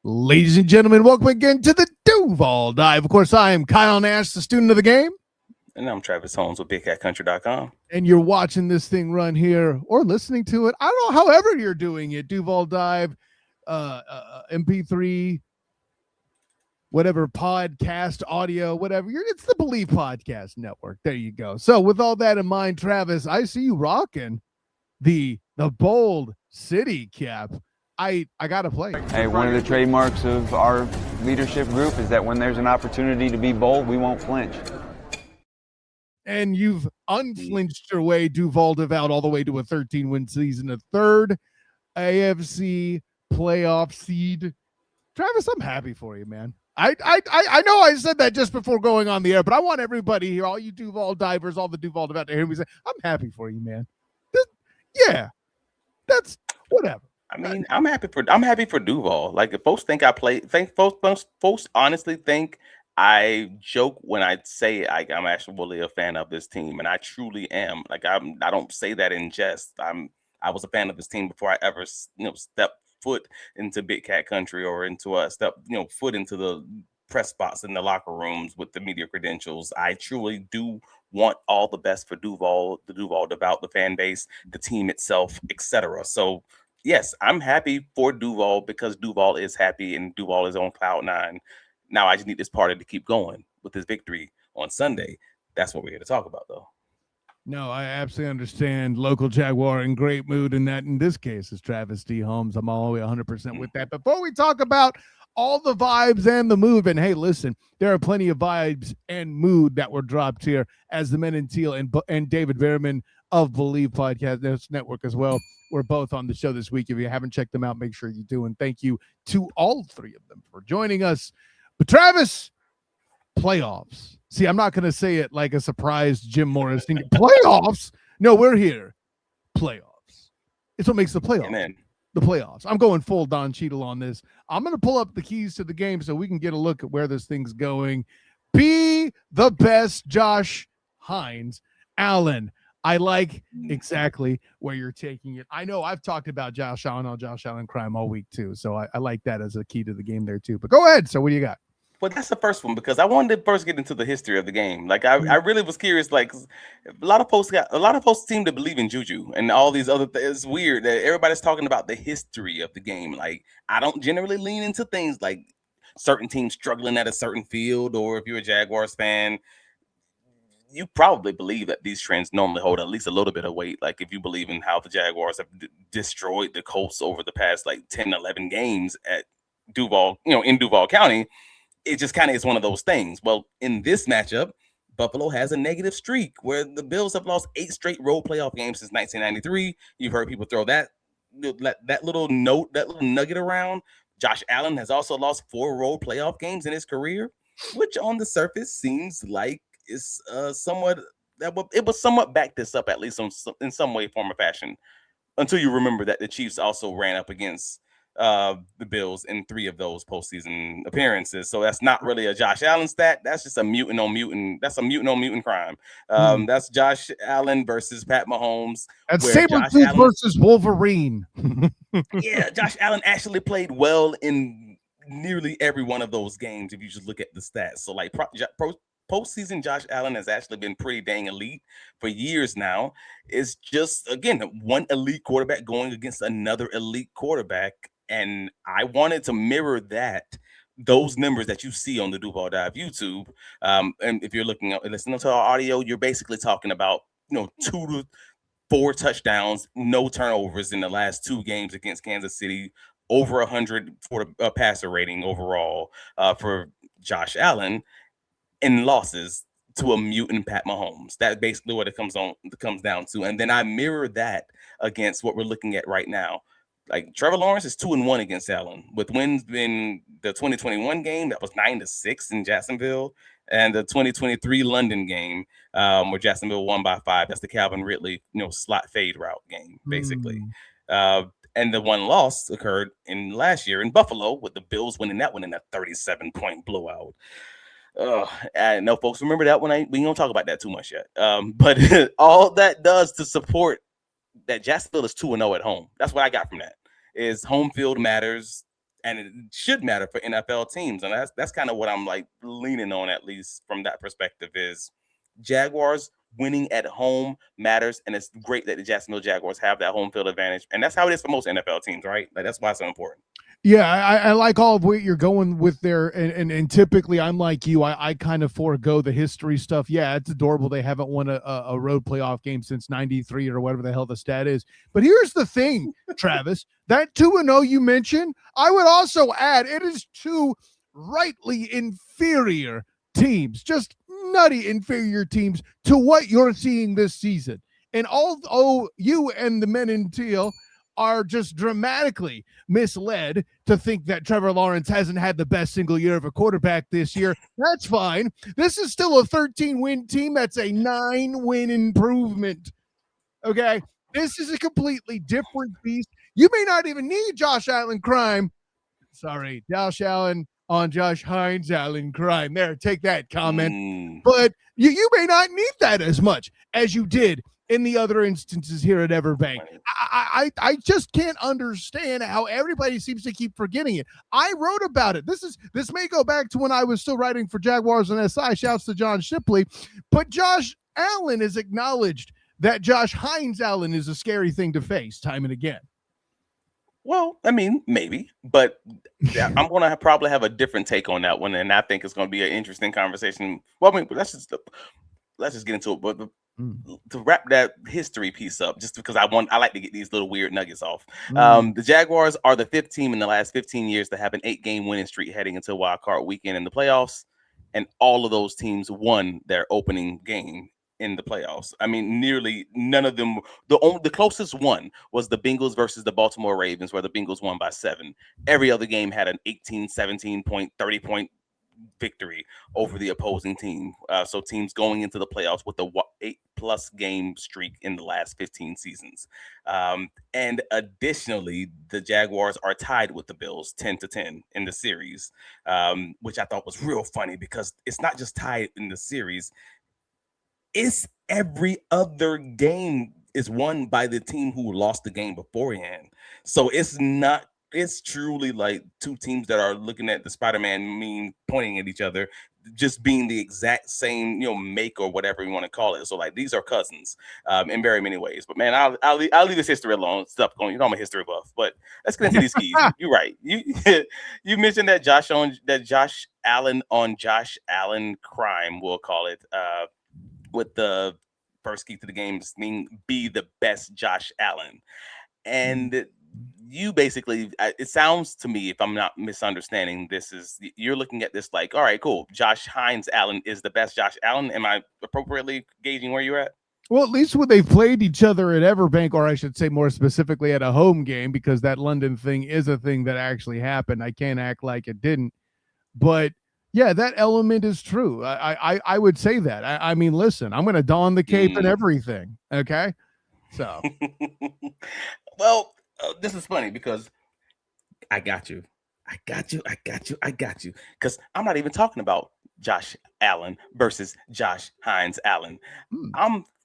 Ladies and gentlemen, welcome again to the Duval Dive. Of course, I am Kyle Nash, the student of the game. And I'm Travis Holmes with BigCatCountry.com. And you're watching this thing run here or listening to it. I don't know, however you're doing it. Duval Dive, MP3, whatever, podcast, audio, whatever. It's the Believe Podcast Network. There you go. So with all that in mind, Travis, I see you rocking the bold city cap. I got to play. Hey, one of the trademarks of our leadership group is that when there's an opportunity to be bold, we won't flinch. And you've unflinched your way, Duval out all the way to a 13-win season, a third AFC playoff seed. Travis, I'm happy for you, man. I know I said that just before going on the air, but I want everybody here, all you Duval divers, all the Duval out there, hear me say, I'm happy for you, man. That's whatever. I mean, I'm happy for Duval. Like, if folks think folks honestly think I joke when I say I'm actually a fan of this team, and I truly am. Like, I don't say that in jest. I was a fan of this team before I ever stepped foot into Big Cat Country or into foot into the press spots in the locker rooms with the media credentials. I truly do want all the best for Duval, the Duval devout, the fan base, the team itself, etc. So yes, I'm happy for Duval because Duval is happy and Duval is on cloud nine. Now I just need this party to keep going with this victory on Sunday. That's what we're here to talk about, though. No, I absolutely understand. Local Jaguar in great mood, and that in this case is Travis D. Holmes. I'm all the way 100% with that. Before we talk about all the vibes and the move, and hey, listen, there are plenty of vibes and mood that were dropped here as the Men in Teal and David Behrman of Believe Podcast Network as well. We're both on the show this week. If you haven't checked them out, make sure you do. And thank you to all three of them for joining us. But Travis, playoffs. See, I'm not going to say it like a surprise Jim Morris thing. Playoffs? No, we're here. Playoffs. It's what makes the playoffs. Amen. The playoffs. I'm going full Don Cheadle on this. I'm going to pull up the keys to the game so we can get a look at where this thing's going. Be the best, Josh Hines-Allen. I like exactly where you're taking it. I know I've talked about Josh Allen on Josh Allen crime all week too, so I like that as a key to the game there too. But go ahead. So what do you got? Well, that's the first one because I wanted to first get into the history of the game. Like I really was curious. Like a lot of folks seem to believe in juju and all these other things. It's weird that everybody's talking about the history of the game. Like I don't generally lean into things like certain teams struggling at a certain field, or if you're a Jaguars fan, you probably believe that these trends normally hold at least a little bit of weight. Like if you believe in how the Jaguars have destroyed the Colts over the past like 10, 11 games at Duval, in Duval County, it just kind of is one of those things. Well, in this matchup, Buffalo has a negative streak where the Bills have lost 8 straight road playoff games since 1993. You've heard people throw that little nugget around. Josh Allen has also lost 4 road playoff games in his career, which on the surface seems like it's somewhat back this up, at least in some way, form, or fashion, until you remember that the Chiefs also ran up against the Bills in 3 of those postseason appearances. So that's not really a Josh Allen stat. That's just a mutant on mutant. That's a mutant on mutant crime. That's Josh Allen versus Pat Mahomes. That's Sabretooth versus Wolverine. Yeah, Josh Allen actually played well in nearly every one of those games if you just look at the stats. So like postseason Josh Allen has actually been pretty dang elite for years now. It's just, again, one elite quarterback going against another elite quarterback. And I wanted to mirror those numbers that you see on the Duval Dive YouTube. And if you're listening to our audio, you're basically talking about, 2 to 4 touchdowns, no turnovers in the last 2 games against Kansas City, over 100 for passer rating overall for Josh Allen, and losses to a mutant Pat Mahomes. That's basically what it comes down to. And then I mirror that against what we're looking at right now. Like Trevor Lawrence is 2-1 against Allen, with wins in the 2021 game that was 9-6 in Jacksonville, and the 2023 London game where Jacksonville won by 5. That's the Calvin Ridley, slot fade route game, basically. And the one loss occurred in last year in Buffalo, with the Bills winning that one in a 37-point blowout. I know folks remember that one. We don't talk about that too much yet. But all that does to support that Jacksonville is 2-0 at home. That's what I got from that. Is home field matters. and it should matter for NFL teams. And that's kind of what I'm like leaning on, at least from that perspective, is Jaguars winning at home matters. And it's great that the Jacksonville Jaguars have that home field advantage. And that's how it is for most NFL teams, right? Like, that's why it's so important. Yeah, I like all of what you're going with there, and typically I'm like you. I kind of forego the history stuff. Yeah, it's adorable they haven't won a road playoff game since '93 or whatever the hell the stat is. But here's the thing, Travis, that 2-0 you mentioned, I would also add it is two rightly inferior teams, just nutty inferior teams to what you're seeing this season. And although you and the men in teal are just dramatically misled to think that Trevor Lawrence hasn't had the best single year of a quarterback this year, that's fine. This is still a 13-win team. That's a 9-win improvement. Okay? This is a completely different beast. You may not even need Josh Allen crime. Sorry, Josh Allen on Josh Hines-Allen crime. There, take that comment. But you may not need that as much as you did in the other instances here at Everbank. I just can't understand how everybody seems to keep forgetting it. I wrote about it. This may go back to when I was still writing for Jaguars and SI. Shouts to John Shipley. But Josh Allen has acknowledged that Josh Hines-Allen is a scary thing to face time and again. Well, I mean, maybe, but I'm going to probably have a different take on that one, and I think it's going to be an interesting conversation. Well, I mean, let's just get into it. But to wrap that history piece up, just because I like to get these little weird nuggets off. The Jaguars are the 5th team in the last 15 years to have an 8-game winning streak heading into Wild Card weekend in the playoffs, and all of those teams won their opening game in the playoffs. I mean, nearly none of them. The closest one was the Bengals versus the Baltimore Ravens, where the Bengals won by 7. Every other game had an 18, 17 point, 30 point victory over the opposing team. So teams going into the playoffs with a 8+ game streak in the last 15 seasons. And additionally, the Jaguars are tied with the Bills 10-10 in the series, which I thought was real funny because it's not just tied in the series. It's every other game is won by the team who lost the game beforehand. So it's truly like two teams that are looking at the Spider-Man meme, pointing at each other, just being the exact same, make or whatever you want to call it. So like these are cousins in very many ways. But man, I'll leave this history alone. Stuff going, I'm a history buff. But let's get into these keys. You're right. You mentioned that Josh Allen on Josh Allen crime, we'll call it. With the first key to the game being be the best Josh Allen. And you basically, it sounds to me, if I'm not misunderstanding, you're looking at this like, all right, cool. Josh Hines-Allen is the best Josh Allen. Am I appropriately gauging where you're at? Well, at least when they've played each other at Everbank, or I should say more specifically at a home game, because that London thing is a thing that actually happened. I can't act like it didn't. But yeah, that element is true. I would say that. I mean, listen, I'm going to don the cape and everything. Okay. So, well, this is funny because I got you. Because I'm not even talking about Josh Allen versus Josh Hines-Allen.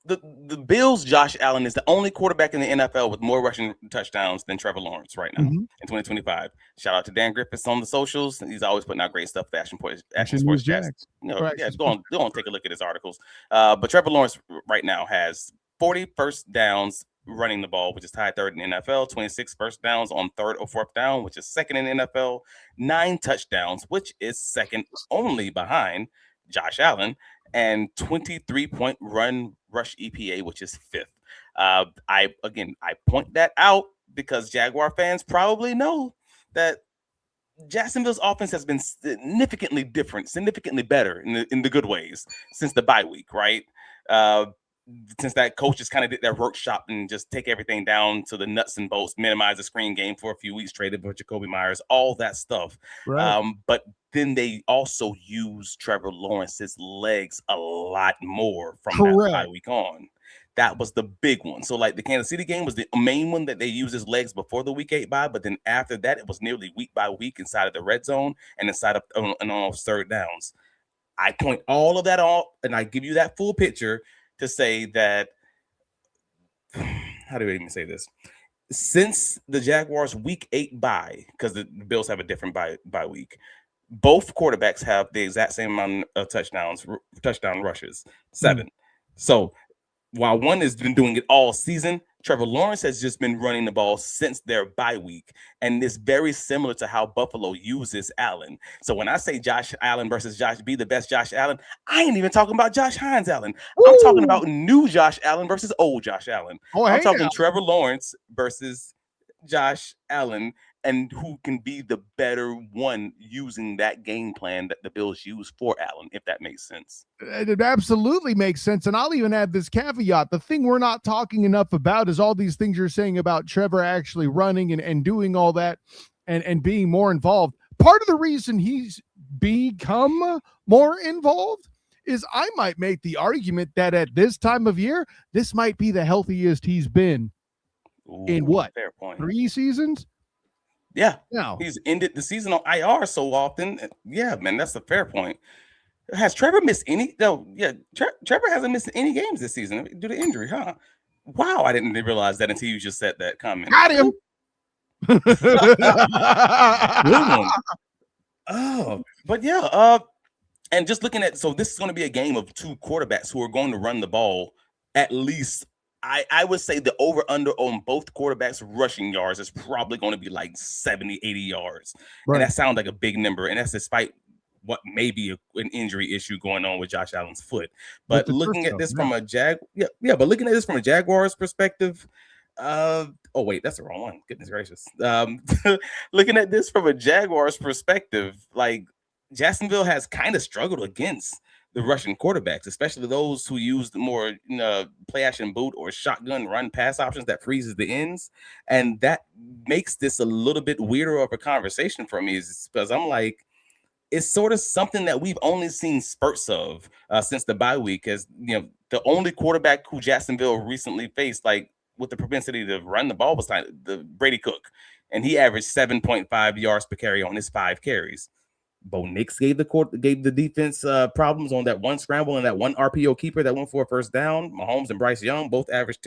The Bills' Josh Allen is the only quarterback in the NFL with more rushing touchdowns than Trevor Lawrence right now in 2025. Shout out to Dan Griffiths on the socials. He's always putting out great stuff for Action Sports Jags. Go on, take a look at his articles. But Trevor Lawrence right now has 40 first downs running the ball, which is tied 3rd in the NFL, 26 first downs on 3rd or 4th down, which is 2nd in the NFL, 9 touchdowns, which is 2nd only behind Josh Allen, and 23-point rush EPA, which is 5th. I point that out because Jaguar fans probably know that Jacksonville's offense has been significantly better in the good ways since the bye week, right? Since that coach just kind of did their workshop and just take everything down to the nuts and bolts, minimize the screen game for a few weeks, traded for Jacoby Myers, all that stuff. Right. But then they also use Trevor Lawrence's legs a lot more from that bye week on. That was the big one. So like the Kansas City game was the main one that they used his legs before the week 8 bye, but then after that, it was nearly week by week inside of the red zone and inside of and on 3rd downs. I point all of that off and I give you that full picture to say that, how do I even say this? since the Jaguars week 8 bye, because the Bills have a different bye week, both quarterbacks have the exact same amount of touchdown rushes, 7. So while one has been doing it all season, Trevor Lawrence has just been running the ball since their bye week. And it's very similar to how Buffalo uses Allen. So when I say Josh Allen versus the best Josh Allen, I ain't even talking about Josh Hines-Allen. I'm talking about new Josh Allen versus old Josh Allen. I'm talking Trevor Lawrence versus Josh Allen, and who can be the better one using that game plan that the Bills use for Allen, if that makes sense. It absolutely makes sense. And I'll even add this caveat. The thing we're not talking enough about is all these things you're saying about Trevor actually running and doing all that and being more involved. Part of the reason he's become more involved is I might make the argument that at this time of year, this might be the healthiest he's been in what? Fair point. 3 seasons? Yeah. No. He's ended the season on IR so often. Yeah, man, that's a fair point. Has Trevor missed any? No, yeah, Trevor hasn't missed any games this season due to injury, huh? Wow, I didn't realize that until you just said that comment. Got him. Good one. Oh, but yeah, and just looking at, so this is going to be a game of 2 quarterbacks who are going to run the ball at least. I would say the over-under on both quarterbacks' rushing yards is probably going to be like 70, 80 yards. Right. And that sounds like a big number, and that's despite what may be an injury issue going on with Josh Allen's foot. But looking at this from a but looking at this from a Jaguars perspective, oh wait, that's the wrong one. Goodness gracious. Looking at this from a Jaguars perspective, like Jacksonville has kind of struggled against the Russian quarterbacks, especially those who use the more play action boot or shotgun run pass options that freezes the ends. And that makes this a little bit weirder of a conversation for me, is because I'm like, it's sort of something that we've only seen spurts of since the bye week. As you know, the only quarterback who Jacksonville recently faced, like with the propensity to run the ball, was like the Brady Cook, and he averaged 7.5 yards per carry on his 5 carries. Bo Nix gave the defense problems on that one scramble and that one RPO keeper that went for a first down. Mahomes and Bryce Young both averaged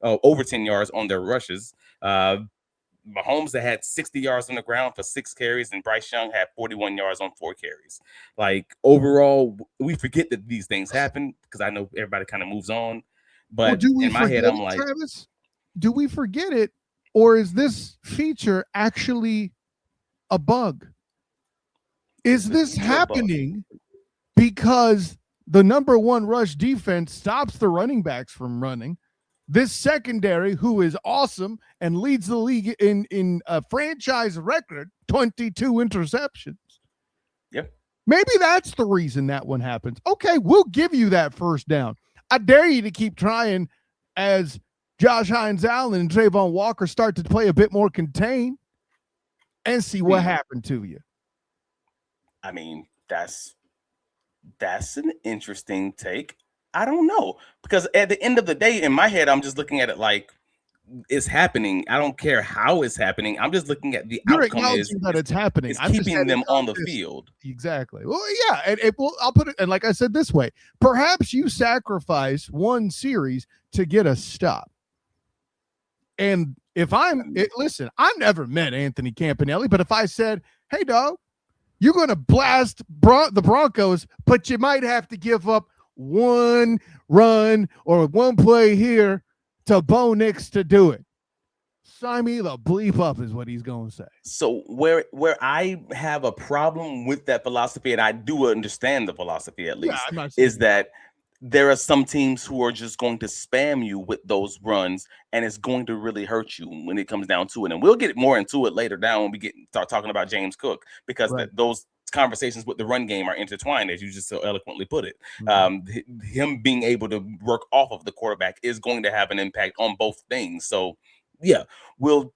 over 10 yards on their rushes. Mahomes that had 60 yards on the ground for 6 carries, and Bryce Young had 41 yards on 4 carries. Like, overall, we forget that these things happen because I know everybody kind of moves on. But in my head, I'm like, Travis, do we forget it, or is this feature actually a bug? Is this happening because the number 1 rush defense stops the running backs from running? This secondary, who is awesome and leads the league in a franchise record, 22 interceptions. Yep. Maybe that's the reason that one happens. Okay, we'll give you that first down. I dare you to keep trying as Josh Hines-Allen and Trayvon Walker start to play a bit more contained and see what happened to you. I mean, that's an interesting take. I don't know, because at the end of the day, in my head, I'm just looking at it like it's happening. I don't care how it's happening. I'm just looking at the outcome that it's happening. It's keeping them on the field. Exactly. Well, yeah, and I'll put it, and like I said this way, perhaps you sacrifice one series to get a stop. And if listen, I've never met Anthony Campanelli, but if I said, hey, dog, you're going to blast the Broncos, but you might have to give up one run or one play here to Bo Nix to do it. Sign me the bleep up is what he's going to say. So where I have a problem with that philosophy, and I do understand the philosophy at least, is that there are some teams who are just going to spam you with those runs, and it's going to really hurt you when it comes down to it. And we'll get more into it later down when we start talking about James Cook, because those conversations with the run game are intertwined, as you just so eloquently put it. Him being able to work off of the quarterback is going to have an impact on both things. So yeah, we'll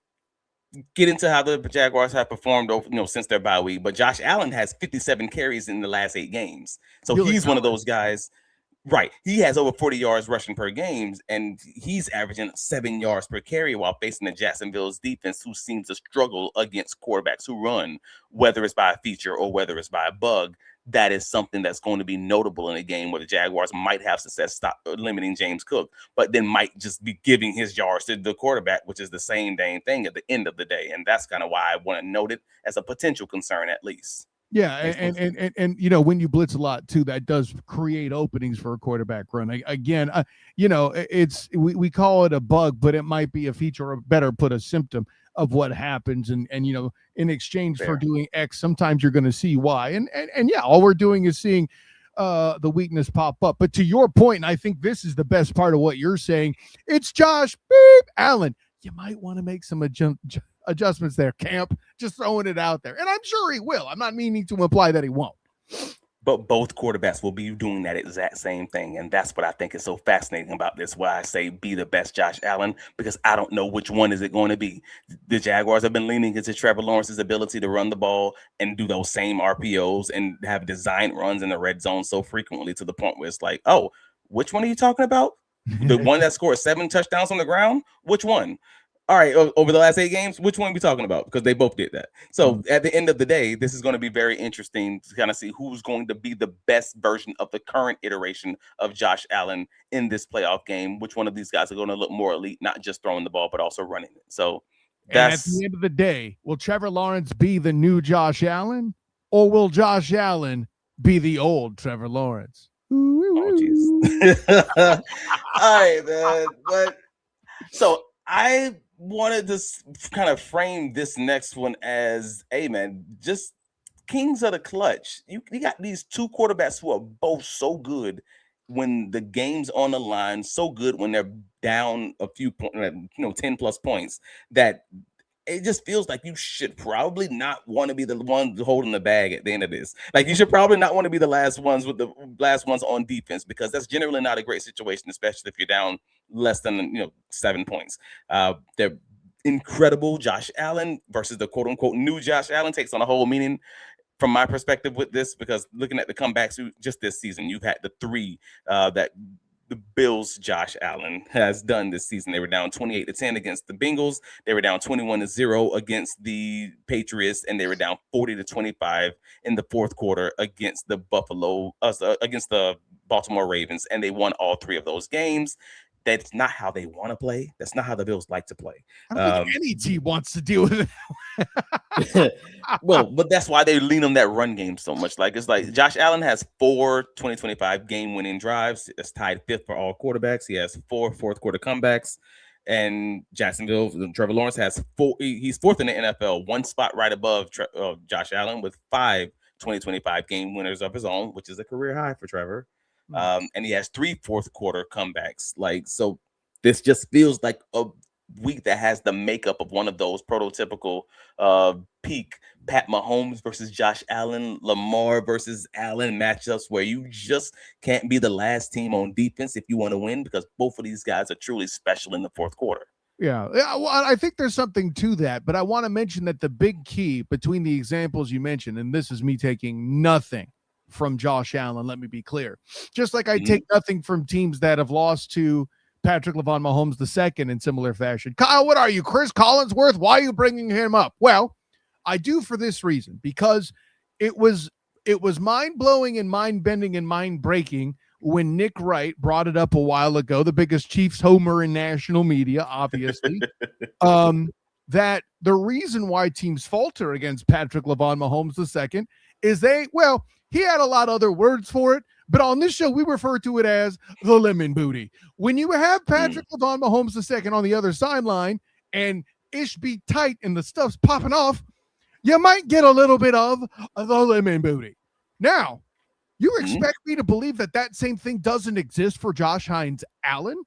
get into how the Jaguars have performed over, since their bye week. But Josh Allen has 57 carries in the last 8 games. So he's one of those guys. Right. He has over 40 yards rushing per game, and he's averaging 7 yards per carry while facing the Jacksonville's defense, who seems to struggle against quarterbacks who run, whether it's by a feature or whether it's by a bug. that is something that's going to be notable in a game where the Jaguars might have success limiting James Cook, but then might just be giving his yards to the quarterback, which is the same dang thing at the end of the day. And that's kind of why I want to note it as a potential concern, at least. Yeah, and when you blitz a lot too, that does create openings for a quarterback run. Again, we call it a bug, but it might be a feature, or better put, a symptom of what happens. And in exchange for doing X, sometimes you're going to see Y. And yeah, all we're doing is seeing the weakness pop up. But to your point, and I think this is the best part of what you're saying, it's Josh Allen. You might want to make some adjustments there, Camp. Just throwing it out there. And I'm sure he will. I'm not meaning to imply that he won't. But both quarterbacks will be doing that exact same thing. And that's what I think is so fascinating about this, why I say be the best Josh Allen, because I don't know which one is it going to be. The Jaguars have been leaning into Trevor Lawrence's ability to run the ball and do those same RPOs and have designed runs in the red zone so frequently to the point where it's like, oh, which one are you talking about? The one that scored 7 touchdowns on the ground? Which one? All right, over the last 8 games, which one are we talking about? Because they both did that. So at the end of the day, this is going to be very interesting to kind of see who's going to be the best version of the current iteration of Josh Allen in this playoff game. Which one of these guys are going to look more elite, not just throwing the ball, but also running it. So that's... And at the end of the day, will Trevor Lawrence be the new Josh Allen, or will Josh Allen be the old Trevor Lawrence? Oh, jeez. All right, man. But so I wanted to kind of frame this next one as, hey, man, just kings of the clutch. You got these 2 quarterbacks who are both so good when the game's on the line, so good when they're down a few points, 10 plus points, that it just feels like you should probably not want to be the one holding the bag at the end of this. Like, you should probably not want to be the last ones on defense, because that's generally not a great situation, especially if you're down less than 7 points. They're incredible. Josh Allen versus the quote unquote new Josh Allen takes on a whole meaning from my perspective with this, because looking at the comebacks just this season, you've had the 3 that the Bills' Josh Allen has done this season. They were down 28-10 against the Bengals. They were down 21-0 against the Patriots, and they were down 40-25 in the fourth quarter against the Baltimore Ravens, and they won all 3 of those games. That's not how they want to play. That's not how the Bills like to play. I don't think any team wants to deal with it. Well, but that's why they lean on that run game so much. Like, it's like Josh Allen has 4 2025 game-winning drives. It's tied 5th for all quarterbacks. He has 4 fourth-quarter comebacks. And Jacksonville, Trevor Lawrence has 4. He's 4th in the NFL, 1 spot right above Josh Allen, with 5 2025 game winners of his own, which is a career high for Trevor. And he has 3 fourth-quarter comebacks. Like, so this just feels like a week that has the makeup of one of those prototypical peak Pat Mahomes versus Josh Allen, Lamar versus Allen matchups, where you just can't be the last team on defense if you want to win, because both of these guys are truly special in the fourth quarter. Yeah, well, I think there's something to that, but I want to mention that the big key between the examples you mentioned, and this is me taking nothing from Josh Allen, let me be clear. Just like I take nothing from teams that have lost to Patrick LaVon Mahomes II in similar fashion. Kyle, what are you, Chris Collinsworth? Why are you bringing him up? Well, I do for this reason, because it was mind-blowing and mind-bending and mind-breaking when Nick Wright brought it up a while ago, the biggest Chiefs homer in national media, obviously, that the reason why teams falter against Patrick LaVon Mahomes II is he had a lot of other words for it, but on this show, we refer to it as the lemon booty. When you have Patrick LaVon Mahomes II on the other sideline and ish be tight and the stuff's popping off, you might get a little bit of the lemon booty. Now, you expect me to believe that same thing doesn't exist for Josh Hines-Allen?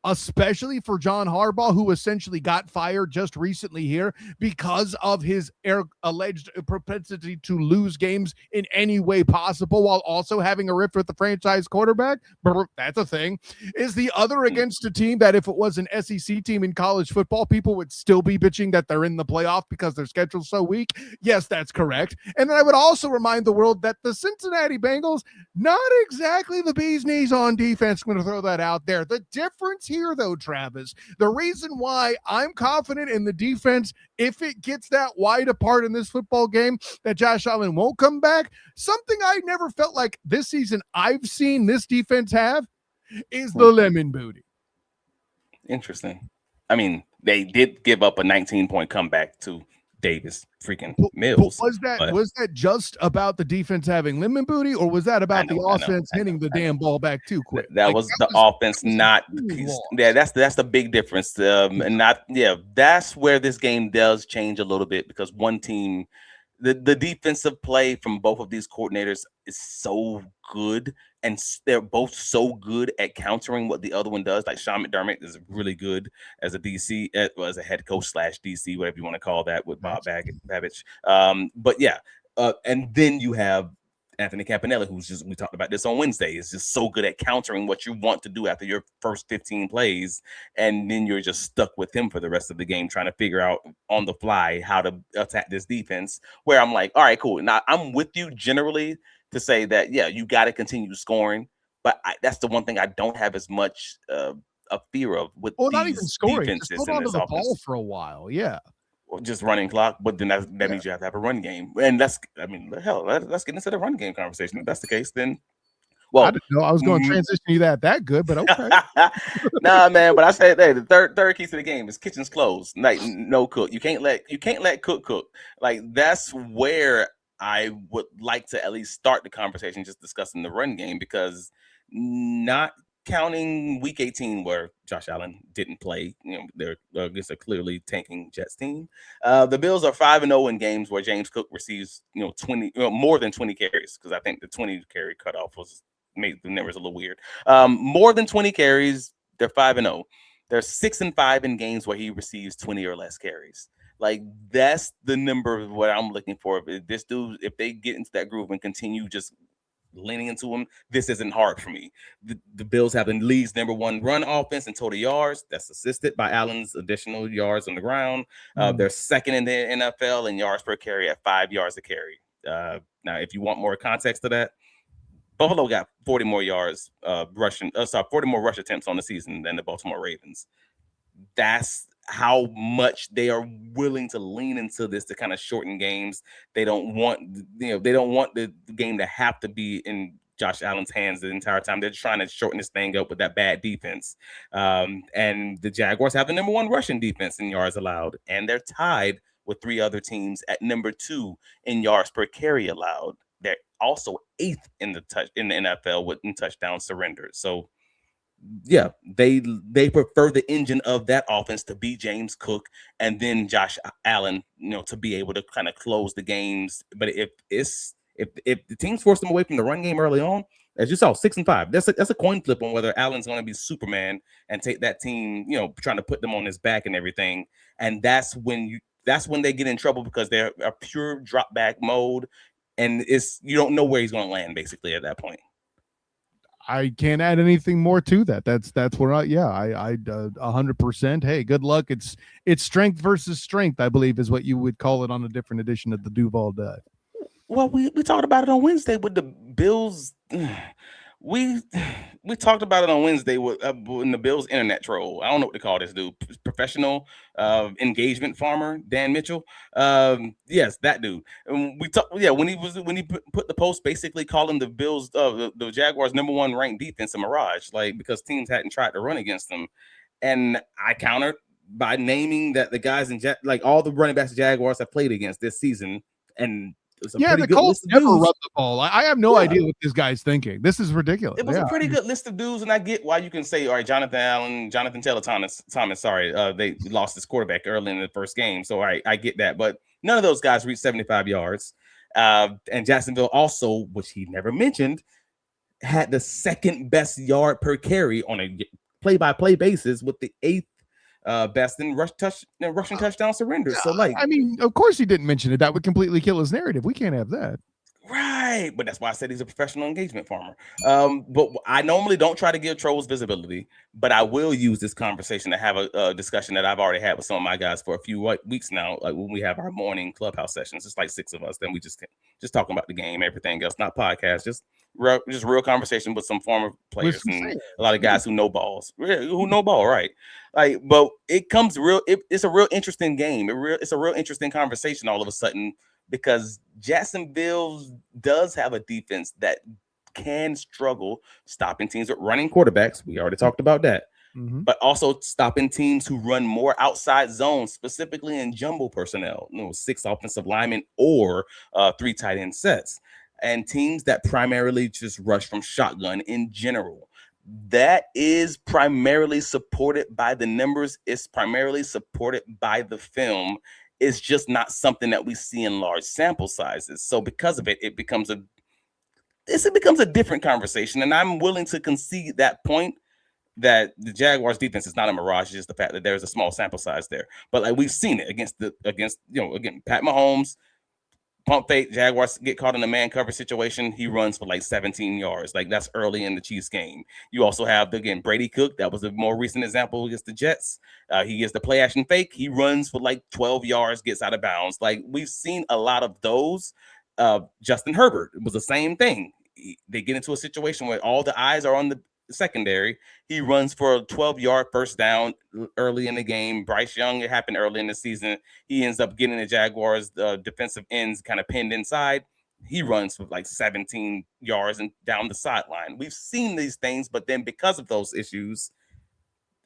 Especially for John Harbaugh, who essentially got fired just recently here because of his alleged propensity to lose games in any way possible while also having a rift with the franchise quarterback. That's a thing. Is the other against a team that if it was an SEC team in college football, people would still be bitching that they're in the playoff because their schedule's so weak? Yes, that's correct. And then I would also remind the world that the Cincinnati Bengals, not exactly the bee's knees on defense. I'm going to throw that out there. The difference here, though, Travis. The reason why I'm confident in the defense, if it gets that wide apart in this football game, that Josh Allen won't come back, something I never felt like this season I've seen this defense have, is the lemon booty. Interesting. I mean, they did give up a 19-point comeback to Davis freaking Mills. But was that just about the defense having lemon booty, or was that about the offense hitting the damn ball back too quick? That was the offense, not yeah. That's the big difference. That's where this game does change a little bit, because one team, the defensive play from both of these coordinators is so good, and they're both so good at countering what the other one does. Like Sean McDermott is really good as a DC, as a head coach / DC, whatever you want to call that, with Bob Babich. And then you have Anthony Campanella, we talked about this on Wednesday, is just so good at countering what you want to do after your first 15 plays. And then you're just stuck with him for the rest of the game, trying to figure out on the fly how to attack this defense, where I'm like, all right, cool. Now I'm with you generally to say that, yeah, you got to continue scoring. But that's the one thing I don't have as much a fear of with these not even scoring, defenses. just hold on to the ball for a while. Yeah. Just running clock, but then that means you have to have a run game, and let's get into the run game conversation. If that's the case, then I didn't know I was going to transition you that good, but okay. Nah, man. But I said, hey, the third key to the game is kitchen's closed. Like, no cook. You can't let cook. Like, that's where I would like to at least start the conversation, just discussing the run game, because not counting week 18 where Josh Allen didn't play, they're against a clearly tanking Jets team. The Bills are 5-0 in games where James Cook receives, 20, more than 20 carries, because I think the 20 carry cutoff made the numbers a little weird. More than 20 carries, they're 5-0. They're 6-5 in games where he receives 20 or less carries. Like, that's the number of what I'm looking for. This dude, if they get into that groove and continue just leaning into him, this isn't hard for me. The Bills have the league's #1 run offense in total yards. That's assisted by Allen's additional yards on the ground. They're second in the NFL in yards per carry at 5 yards a carry. Now, if you want more context to that, Buffalo got 40 more yards 40 more rush attempts on the season than the Baltimore Ravens. That's how much they are willing to lean into this to kind of shorten games. They don't want the game to have to be in Josh Allen's hands the entire time. They're trying to shorten this thing up with that bad defense. And the Jaguars have the #1 rushing defense in yards allowed, and they're tied with 3 other teams at #2 in yards per carry allowed. They're also 8th in the NFL with touchdown surrenders. So yeah, they prefer the engine of that offense to be James Cook and then Josh Allen, to be able to kind of close the games. But if the teams force them away from the run game early on, as you saw, 6-5, that's a coin flip on whether Allen's going to be Superman and take that team, trying to put them on his back and everything. And that's when they get in trouble, because they're a pure drop back mode, and you don't know where he's going to land basically at that point. I can't add anything more to that. That's where I 100%. Hey, good luck. It's strength versus strength, I believe, is what you would call it on a different edition of the Duval Dive. Well, we talked about it on Wednesday with the Bills. We talked about it on Wednesday with in the Bills internet troll. I don't know what to call this dude. Professional engagement farmer Dan Mitchell. Yes, that dude. And we talked. Yeah, when he put the post basically calling the Bills the Jaguars #1 ranked defense a mirage, like, because teams hadn't tried to run against them. And I countered by naming that the guys all the running backs the Jaguars have played against this season, and the Colts never run the ball. I have no idea what this guy's thinking. This is ridiculous. It was a pretty good list of dudes, and I get why you can say, all right, Jonathan Allen, Jonathan Taylor Thomas. Sorry, they lost his quarterback early in the first game, so all right, I get that. But none of those guys reached 75 yards. And Jacksonville also, which he never mentioned, had the 2nd best yard per carry on a play-by-play basis, with the 8th best in rushing touchdown surrenders. So, like, I mean, of course he didn't mention it. That would completely kill his narrative. We can't have that. Right. Right, but that's why I said he's a professional engagement farmer. But I normally don't try to give trolls visibility, but I will use this conversation to have a discussion that I've already had with some of my guys for a few weeks now. Like when we have our morning clubhouse sessions, it's like 6 of us. Then we just talking about the game, everything else, not podcast, just real conversation with some former players and a lot of guys who know balls, who know ball, right? Like, but it comes real. It's a real interesting game. It's a real interesting conversation all of a sudden, because Jacksonville does have a defense that can struggle stopping teams with running quarterbacks. We already talked about that. But also stopping teams who run more outside zones, specifically in jumbo personnel, 6 offensive linemen or 3 tight end sets, and teams that primarily just rush from shotgun in general. That is primarily supported by the numbers. It's primarily supported by the film. It's just not something that we see in large sample sizes. So because of it, it becomes a different conversation. And I'm willing to concede that point, that the Jaguars defense is not a mirage. It's just the fact that there's a small sample size there. But like we've seen it against again, Pat Mahomes, pump fake, Jaguars get caught in a man cover situation. He runs for like 17 yards. Like that's early in the Chiefs game. You also have Brady Cook. That was a more recent example against the Jets. He gets the play action fake. He runs for like 12 yards, gets out of bounds. Like we've seen a lot of those. Justin Herbert, it was the same thing. They get into a situation where all the eyes are on the secondary. He runs for a 12-yard first down early in the game. Bryce Young, it happened early in the season. He ends up getting the Jaguars defensive ends kind of pinned inside. He runs for like 17 yards and down the sideline. We've seen these things, but then because of those issues,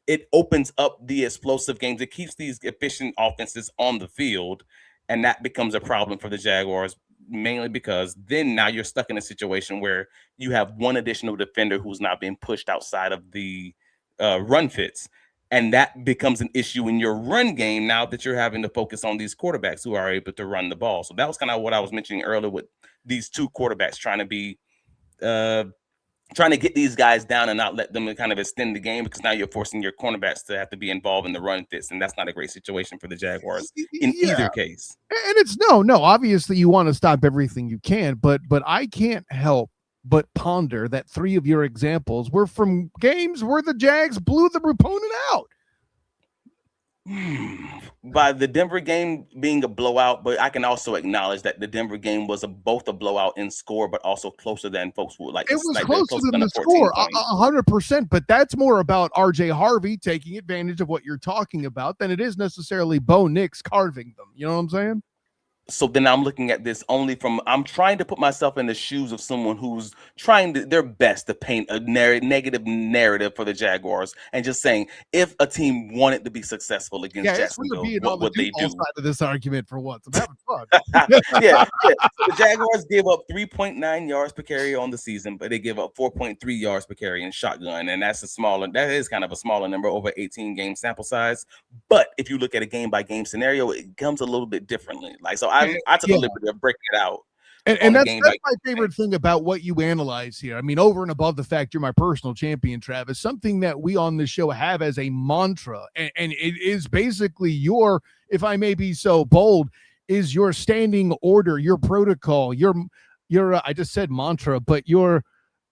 it opens up the explosive games. It keeps these efficient offenses on the field, and that becomes a problem for the Jaguars, mainly because then now you're stuck in a situation where you have one additional defender who's not being pushed outside of the run fits. And that becomes an issue in your run game now that you're having to focus on these quarterbacks who are able to run the ball. So that was kind of what I was mentioning earlier with these 2 quarterbacks trying to get these guys down and not let them kind of extend the game, because now you're forcing your cornerbacks to have to be involved in the run fits. And that's not a great situation for the Jaguars in either case. And it's no, obviously you want to stop everything you can, but I can't help but ponder that 3 of your examples were from games where the Jags blew the opponent out. By the Denver game being a blowout, but I can also acknowledge that the Denver game was both a blowout in score, but also closer than folks would like. It was closer than the score, 100%. But that's more about RJ Harvey taking advantage of what you're talking about than it is necessarily Bo Nix carving them. You know what I'm saying? So then I'm looking at this only from, I'm trying to put myself in the shoes of someone who's trying their best to paint a negative narrative for the Jaguars, and just saying, if a team wanted to be successful against Jacksonville, what would they do? Side of this argument for once, I'm having fun. yeah. So the Jaguars gave up 3.9 yards per carry on the season, but they give up 4.3 yards per carry in shotgun, and that is kind of a smaller number over 18 game sample size. But if you look at a game by game scenario, it comes a little bit differently. Like, so I took the liberty of breaking it out. And that's my favorite thing about what you analyze here. I mean, over and above the fact you're my personal champion, Travis, something that we on this show have as a mantra, and it is basically your, if I may be so bold, is your standing order, your protocol, your I just said mantra, but your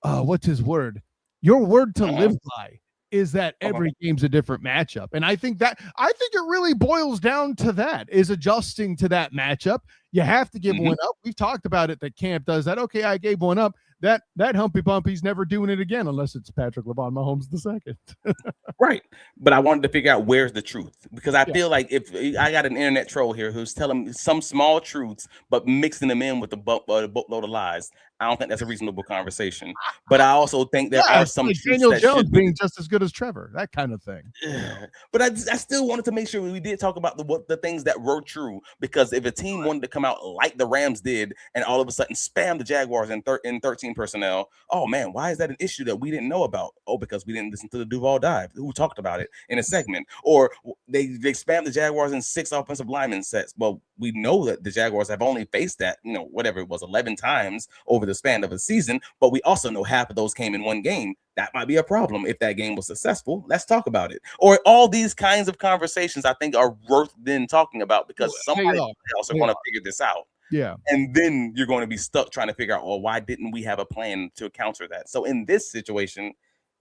what's his word? Your word to live by is that every game's a different matchup. And I think it really boils down to that, is adjusting to that matchup. You have to give one up. We've talked about it, that Camp does that. Okay, I gave one up. That humpy bumpy's never doing it again unless it's Patrick LeVon Mahomes II. Right. But I wanted to figure out where's the truth, because I feel like if I got an internet troll here who's telling me some small truths but mixing them in with the boatload of lies, I don't think that's a reasonable conversation. But I also think there are some like Daniel Jones being just as good as Trevor, that kind of thing. But I still wanted to make sure we did talk about the things that were true, because if a team wanted to come out like the Rams did and all of a sudden spam the Jaguars in 13 personnel, oh man, why is that an issue that we didn't know about? Oh, because we didn't listen to the Duval dive, who talked about it in a segment. Or they spammed the Jaguars in 6 offensive lineman sets. Well, we know that the Jaguars have only faced that, whatever it was, 11 times over the span of a season, but we also know half of those came in one game. That might be a problem if that game was successful. Let's talk about it. Or all these kinds of conversations I think are worth then talking about, because somebody else are going to figure this out. Yeah. And then you're going to be stuck trying to figure out, well, why didn't we have a plan to counter that? So in this situation,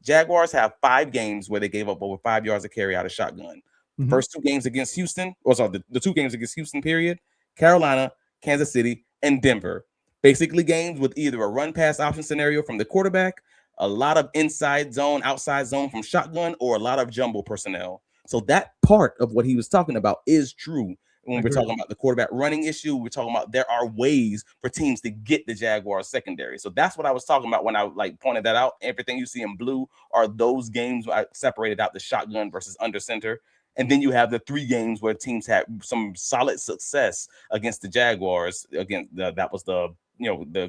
Jaguars have 5 games where they gave up over 5 yards of carry out of shotgun. The first 2 games against Houston, the 2 games against Houston, period, Carolina, Kansas City, and Denver. Basically games with either a run pass option scenario from the quarterback, a lot of inside zone, outside zone from shotgun, or a lot of jumbo personnel. So that part of what he was talking about is true. When we're talking about the quarterback running issue, we're talking about there are ways for teams to get the Jaguars secondary. So that's what I was talking about when I pointed that out. Everything you see in blue are those games I separated out the shotgun versus under center. And then you have the 3 games where teams had some solid success against the Jaguars. Again, that was the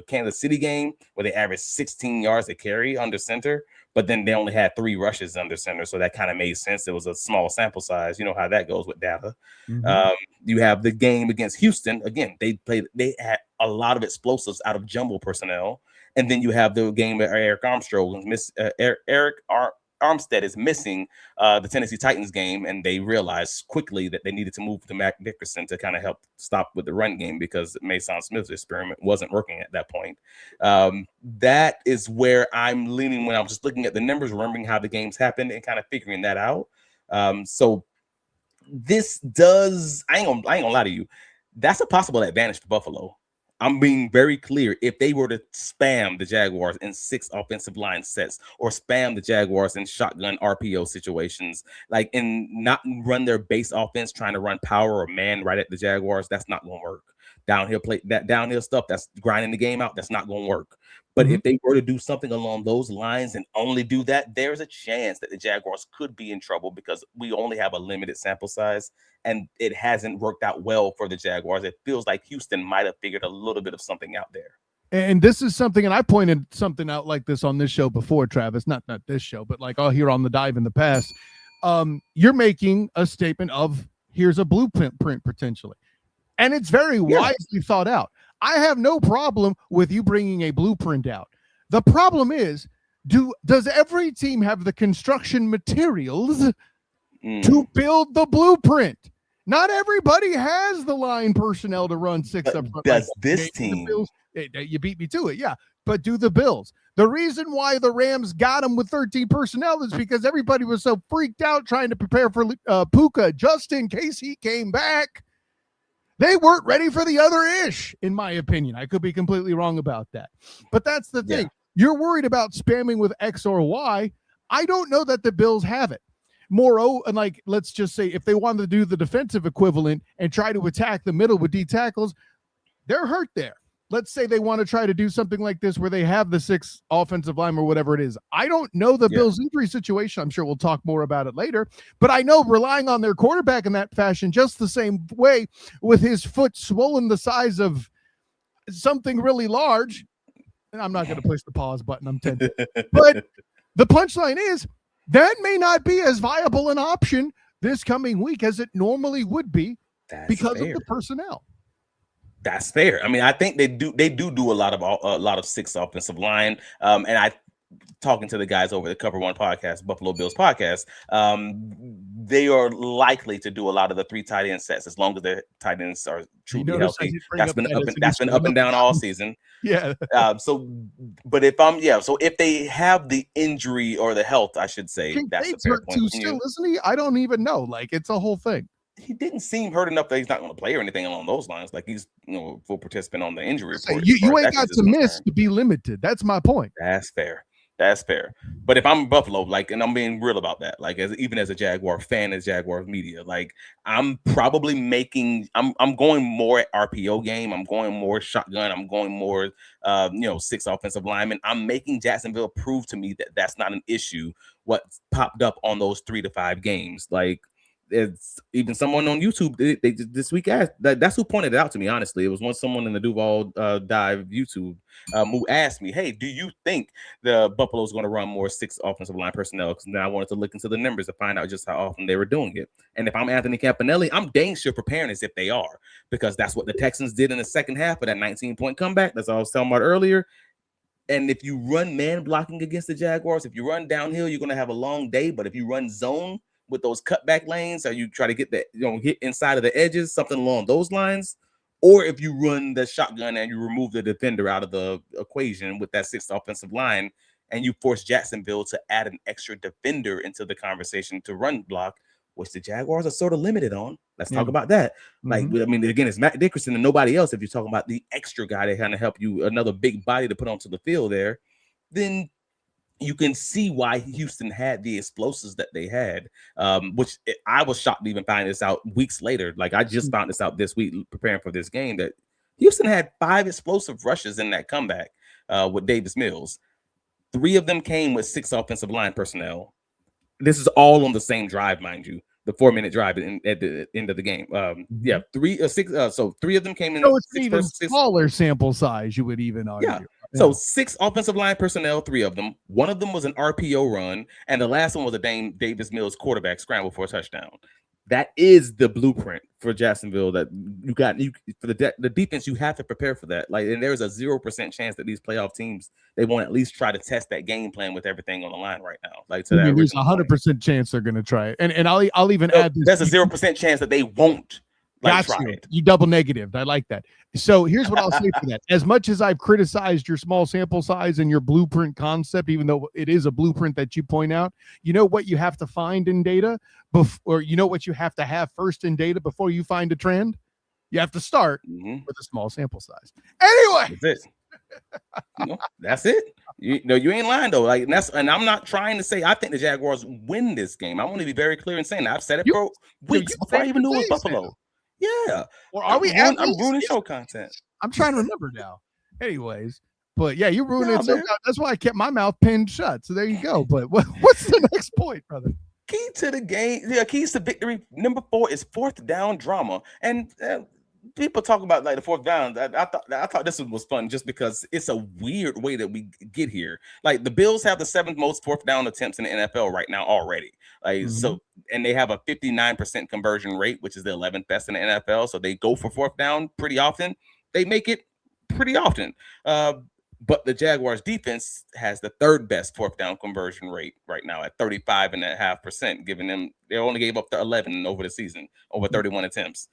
Kansas City game where they averaged 16 yards a carry under center, but then they only had 3 rushes under center. So that kind of made sense. It was a small sample size. You know how that goes with data. You have the game against Houston. Again, they had a lot of explosives out of jumbo personnel. And then you have the game where Eric Armstead is missing the Tennessee Titans game, and they realized quickly that they needed to move to Mac Dickerson to kind of help stop with the run game because Mason Smith's experiment wasn't working at that point. That is where I'm leaning when I'm just looking at the numbers, remembering how the games happened and kind of figuring that out. So this does, I ain't gonna lie to you, that's a possible advantage for Buffalo. I'm being very clear. If they were to spam the Jaguars in 6 offensive line sets or spam the Jaguars in shotgun RPO situations, and not run their base offense trying to run power or man right at the Jaguars, that's not going to work. Downhill stuff, that's grinding the game out, that's not going to work. But if they were to do something along those lines and only do that, there's a chance that the Jaguars could be in trouble because we only have a limited sample size and it hasn't worked out well for the Jaguars. It feels like Houston might have figured a little bit of something out there. And this is something, and I pointed something out like this on this show before, Travis, not this show, but here on the dive in the past. You're making a statement of here's a blueprint potentially. And it's very wisely thought out. I have no problem with you bringing a blueprint out. The problem is, does every team have the construction materials to build the blueprint? Not everybody has the line personnel to run 6 up front. Does this team? Bills, you beat me to it, yeah. But do the Bills. The reason why the Rams got them with 13 personnel is because everybody was so freaked out trying to prepare for Puka just in case he came back. They weren't ready for the other ish, in my opinion. I could be completely wrong about that. But that's the thing. You're worried about spamming with X or Y. I don't know that the Bills have it. Let's just say if they wanted to do the defensive equivalent and try to attack the middle with D tackles, they're hurt there. Let's say they want to try to do something like this where they have the 6 offensive line or whatever it is. I don't know the Bills' injury situation. I'm sure we'll talk more about it later. But I know relying on their quarterback in that fashion, just the same way with his foot swollen the size of something really large. And I'm not going to push the pause button. I'm tempted. But the punchline is that may not be as viable an option this coming week as it normally would be because of the personnel. That's fair. I mean, I think they do a lot of 6 offensive line. And I talking to the guys over the Cover One podcast, Buffalo Bills podcast, they are likely to do a lot of the 3 tight end sets as long as their tight ends are truly healthy. That's been up and down all season. Yeah. But if they have the injury or the health, I should say, that's a fair point. Still, isn't he? I don't even know. It's a whole thing. He didn't seem hurt enough that he's not going to play or anything along those lines. He's full participant on the injury report. You ain't got to miss to be limited. That's my point. That's fair. But if I'm Buffalo, and I'm being real about that, even as a Jaguar fan, as Jaguar media, I'm probably I'm going more at RPO game. I'm going more shotgun. I'm going more, 6 offensive linemen. I'm making Jacksonville prove to me that that's not an issue. What popped up on those 3 to 5 games, it's even someone on YouTube they this week asked that's who pointed it out to me. Honestly, it was someone in the Duval dive YouTube who asked me, "Hey, do you think the Buffalo's going to run more 6 offensive line personnel?" Because then I wanted to look into the numbers to find out just how often they were doing it. And if I'm Anthony Campanelli, I'm dang sure preparing as if they are, because that's what the Texans did in the second half of that 19-point comeback. That's what I was talking about earlier. And if you run man blocking against the Jaguars, if you run downhill, you're going to have a long day. But if you run zone with those cutback lanes, or you try to get that, hit inside of the edges, something along those lines, or if you run the shotgun and you remove the defender out of the equation with that 6th offensive line, and you force Jacksonville to add an extra defender into the conversation to run block, which the Jaguars are sort of limited on. Let's talk about that. Like, I mean, again, it's Matt Dickerson and nobody else. If you're talking about the extra guy that kind of help you, another big body to put onto the field there, then you can see why Houston had the explosives that they had, I was shocked to even find this out weeks later. Like, I just found this out this week preparing for this game, that Houston had 5 explosive rushes in that comeback with Davis Mills. 3 of them came with 6 offensive line personnel. This is all on the same drive, mind you, the 4-minute drive at the end of the game. 6. So 3 of them came in. So it's an even smaller sample size, you would even argue. Yeah. So 6 offensive line personnel, 3 of them. One of them was an RPO run, and the last one was a Davis Mills quarterback scramble for a touchdown. That is the blueprint for Jacksonville that you got. For the defense, you have to prepare for that. Like, and there's a 0% chance that these playoff teams, they won't at least try to test that game plan with everything on the line right now. Like, to that, there's a 100% chance they're going to try it, and I'll even add this. There's a 0% chance that they won't. You double negative. I like that. So here's what I'll say for that. As much as I've criticized your small sample size and your blueprint concept, even though it is a blueprint that you point out, you know what you have to find in data before, you know what you have to have first in data before you find a trend? You have to start with a small sample size. Anyway. That's it. That's it. You ain't lying though. Like, and I'm not trying to say I think the Jaguars win this game. I want to be very clear in saying that. I've said it for weeks before I even knew it was Buffalo. Yeah. Or are we? I'm ruining show content. I'm trying to remember now. Anyways, but yeah, you're ruining it. So that's why I kept my mouth pinned shut. So there you go. But what's the next point, brother? Key to the game. Yeah, keys to victory. Number 4 is 4th down drama. And people talk about like the 4th down. I thought this was fun just because it's a weird way that we get here. Like, the Bills have the 7th most 4th down attempts in the NFL right now already. Like, so, and they have a 59% conversion rate, which is the 11th best in the NFL. So they go for 4th down pretty often. They make it pretty often. But the Jaguars defense has the 3rd best 4th down conversion rate right now at 35.5%, giving them, they only gave up the 11 over the season, over 31 attempts.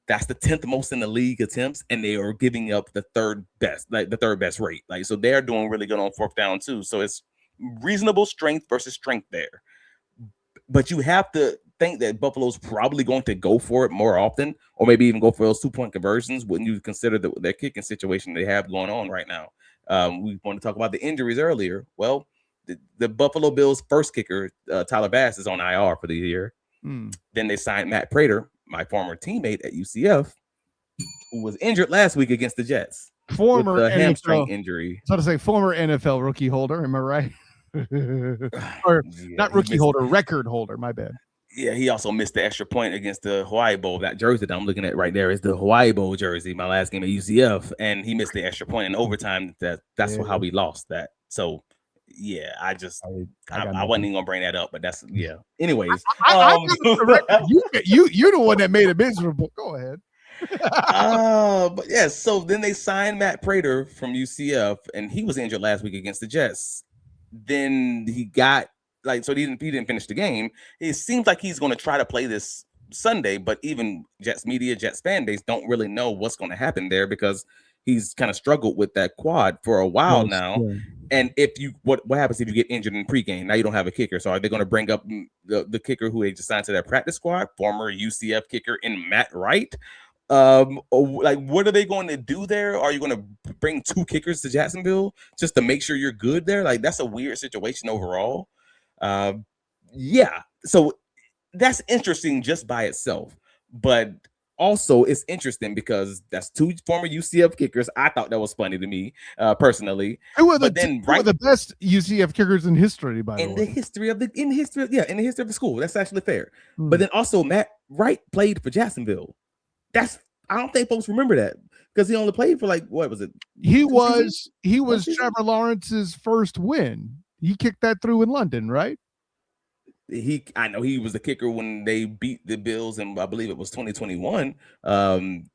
That's the 10th most in the league attempts, and they are giving up the 3rd best, like the 3rd best rate. Like, so they're doing really good on 4th down too. So it's reasonable strength versus strength there. But you have to think that Buffalo's probably going to go for it more often, or maybe even go for those 2-point conversions when you consider their kicking situation they have going on right now. We want to talk about the injuries earlier. Well, the Buffalo Bills' first kicker, Tyler Bass, is on IR for the year. Then they signed Matt Prater, my former teammate at UCF, who was injured last week against the Jets. Former with a hamstring NFL, injury. So to say, former NFL rookie holder. Am I right? Or not rookie holder, record holder. My bad. Yeah, he also missed the extra point against the Hawaii Bowl. That jersey that I'm looking at right there is the Hawaii Bowl jersey, my last game at UCF, and he missed the extra point in overtime. That's how we lost that. So yeah, I wasn't even gonna bring that up, but that's Anyways, you're the one that made it miserable. Go ahead. But yeah, so then they signed Matt Prater from UCF, and he was injured last week against the Jets. Then he got so he didn't finish the game. It seems like he's going to try to play this Sunday, but even Jets media, Jets fan base don't really know what's going to happen there because he's kind of struggled with that quad for a while now. Yeah. And if you what happens if you get injured in pregame? Now you don't have a kicker. So are they going to bring up the kicker who they just signed to their practice squad, former UCF kicker in Matt Wright? Like, what are they going to do there? Are you going to bring 2 kickers to Jacksonville just to make sure you're good there? Like, that's a weird situation overall. So that's interesting just by itself, but also it's interesting because that's 2 former UCF kickers. I thought that was funny to me personally. Who are the best UCF kickers in history, by the way? In the history of the school. That's actually fair. But then also Matt Wright played for Jacksonville. I don't think folks remember that because he only played for what was it? He was Trevor Lawrence's first win. He kicked that through in London, right? I know he was the kicker when they beat the Bills, and I believe it was 2021 in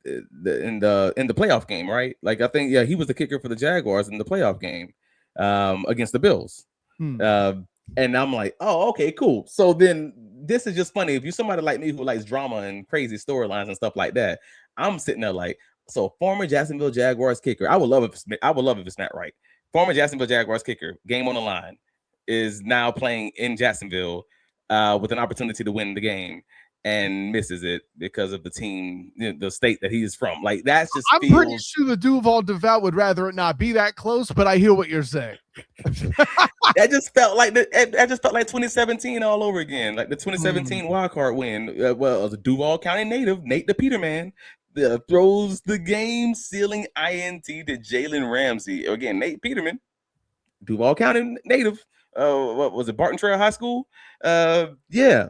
the playoff game, right? Like, I think he was the kicker for the Jaguars in the playoff game against the Bills. And I'm like, oh, okay, cool. So then this is just funny. If you're somebody like me who likes drama and crazy storylines and stuff like that, I'm sitting there like, So former Jacksonville Jaguars kicker. I would love if it's Matt Wright. Former Jacksonville Jaguars kicker, game on the line, is now playing in Jacksonville with an opportunity to win the game and misses it because of the team, the state that he is from. Like that's just I'm pretty sure the Duuval would rather it not be that close, but I hear what you're saying. That just felt like 2017 all over again, like the 2017 wildcard win. Well, the Duval County native Nate the Peterman throws the game-sealing INT to Jalen Ramsey. Again, Nate Peterman, Duval County native. What was it? Barton Trail High School. Yeah.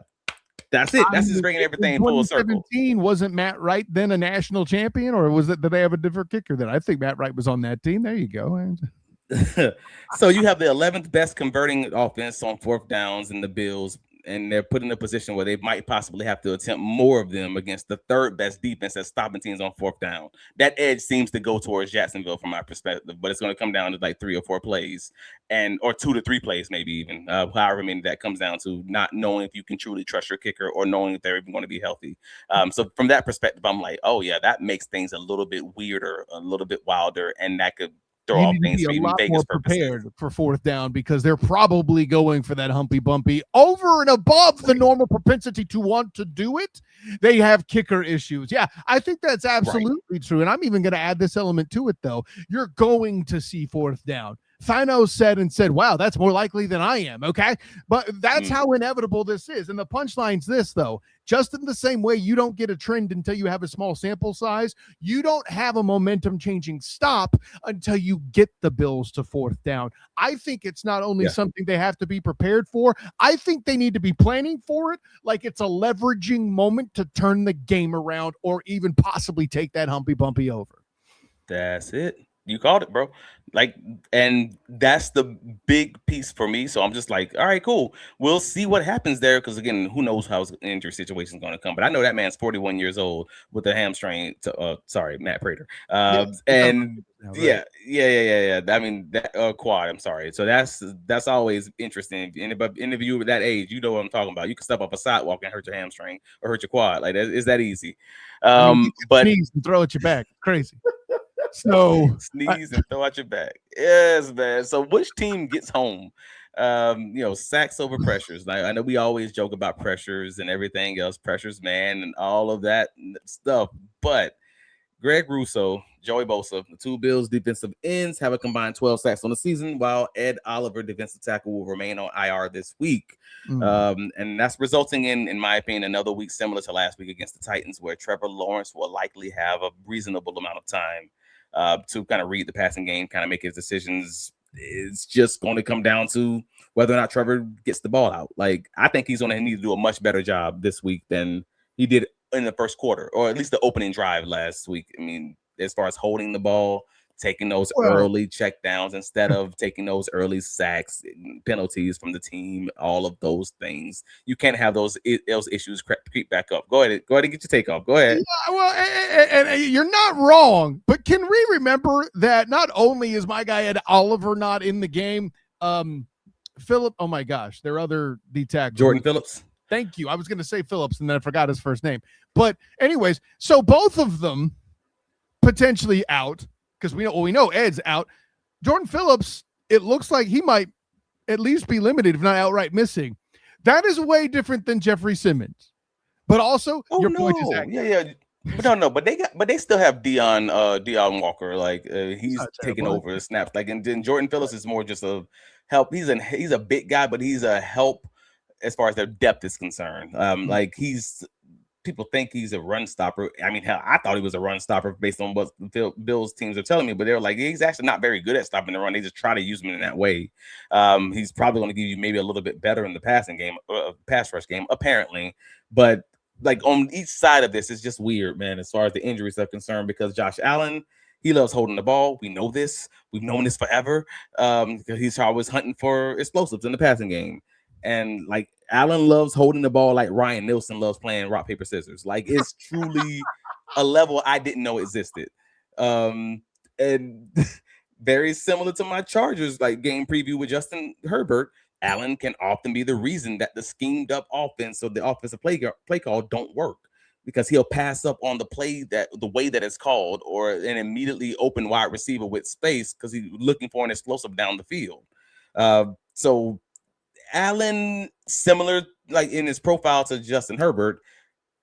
That's it. That's just bringing everything full circle. 2017, wasn't Matt Wright then a national champion, or was it? Did they have a different kicker then? I think Matt Wright was on that team. There you go. So you have the 11th best converting offense on fourth downs in the Bills, and they're put in a position where they might possibly have to attempt more of them against the third best defense at stopping teams on fourth down. That edge seems to go towards Jacksonville from my perspective, but it's going to come down to like 3 or 4 plays or 2 to 3 plays, maybe even however many that comes down to, not knowing if you can truly trust your kicker or knowing if they're even going to be healthy. So from that perspective, I'm like, oh yeah, that makes things a little bit weirder, a little bit wilder, and that could you need to be a lot more prepared for fourth down, because they're probably going for that humpy bumpy over and above the normal propensity to want to do it. They have kicker issues. Yeah, I think that's absolutely true. And I'm even going to add this element to it, though. You're going to see fourth down. Thino said, wow, that's more likely than I am. Okay. But that's how inevitable this is. And the punchline's this, though, just in the same way you don't get a trend until you have a small sample size, you don't have a momentum changing stop until you get the Bills to fourth down. I think it's not only something they have to be prepared for, I think they need to be planning for it like it's a leveraging moment to turn the game around or even possibly take that humpy bumpy over. That's it. You called it, bro. Like, and that's the big piece for me. So I'm just like, all right, cool. We'll see what happens there. Because again, who knows how his injury situation is going to come. But I know that man's 41 years old with a hamstring. Matt Prater. And yeah. I mean, that quad. I'm sorry. So that's always interesting. Anybody interview with that age, you know what I'm talking about. You can step off a sidewalk and hurt your hamstring or hurt your quad. Like, is that easy? But sneeze and throw at your back. Crazy. So sneeze and throw out your back. Yes, man. So which team gets home? Sacks over pressures. Like, I know we always joke about pressures and everything else, pressures, man, and all of that stuff. But Greg Rousseau, Joey Bosa, the 2 Bills defensive ends, have a combined 12 sacks on the season, while Ed Oliver, defensive tackle, will remain on IR this week. And that's resulting in my opinion, another week similar to last week against the Titans, where Trevor Lawrence will likely have a reasonable amount of time to kind of read the passing game, kind of make his decisions. It's just going to come down to whether or not Trevor gets the ball out. Like, I think he's going to need to do a much better job this week than he did in the first quarter, or at least the opening drive last week. I mean, as far as holding the ball, taking those early check downs instead of taking those early sacks, penalties from the team, all of those things. You can't have those issues creep back up. Go ahead and get your take off. Go ahead. Yeah, well, and you're not wrong, but can we remember that not only is my guy Ed Oliver not in the game, Philip, oh my gosh, their other D tackle, Jordan Phillips. Thank you. I was going to say Phillips, and then I forgot his first name. But anyways, so both of them potentially out, because we know Ed's out. Jordan Phillips, it looks like he might at least be limited, if not outright missing. That is way different than Jeffrey Simmons. But also, point is accurate. But they still have Deion Walker. Like, he's taking over the snaps. Like, and then Jordan Phillips is more just a help. He's a big guy, but he's a help as far as their depth is concerned. Like, people think he's a run stopper. I mean, hell, I thought he was a run stopper based on what the Bills teams are telling me, but they were like, he's actually not very good at stopping the run. They just try to use him in that way. He's probably going to give you maybe a little bit better in the passing game, pass rush game, apparently. But like, on each side of this, it's just weird, man, as far as the injuries are concerned, because Josh Allen, he loves holding the ball. We know this. We've known this forever. He's always hunting for explosives in the passing game. And like, Allen loves holding the ball like Ryan Nielsen loves playing rock, paper, scissors. Like, it's truly a level I didn't know existed. And very similar to my Chargers like game preview with Justin Herbert, Allen can often be the reason that the schemed up offense or the offensive play call don't work. because he'll pass up on the play the way that it's called, or an immediately open wide receiver with space because he's looking for an explosive down the field. So Allen, similar like in his profile to Justin Herbert,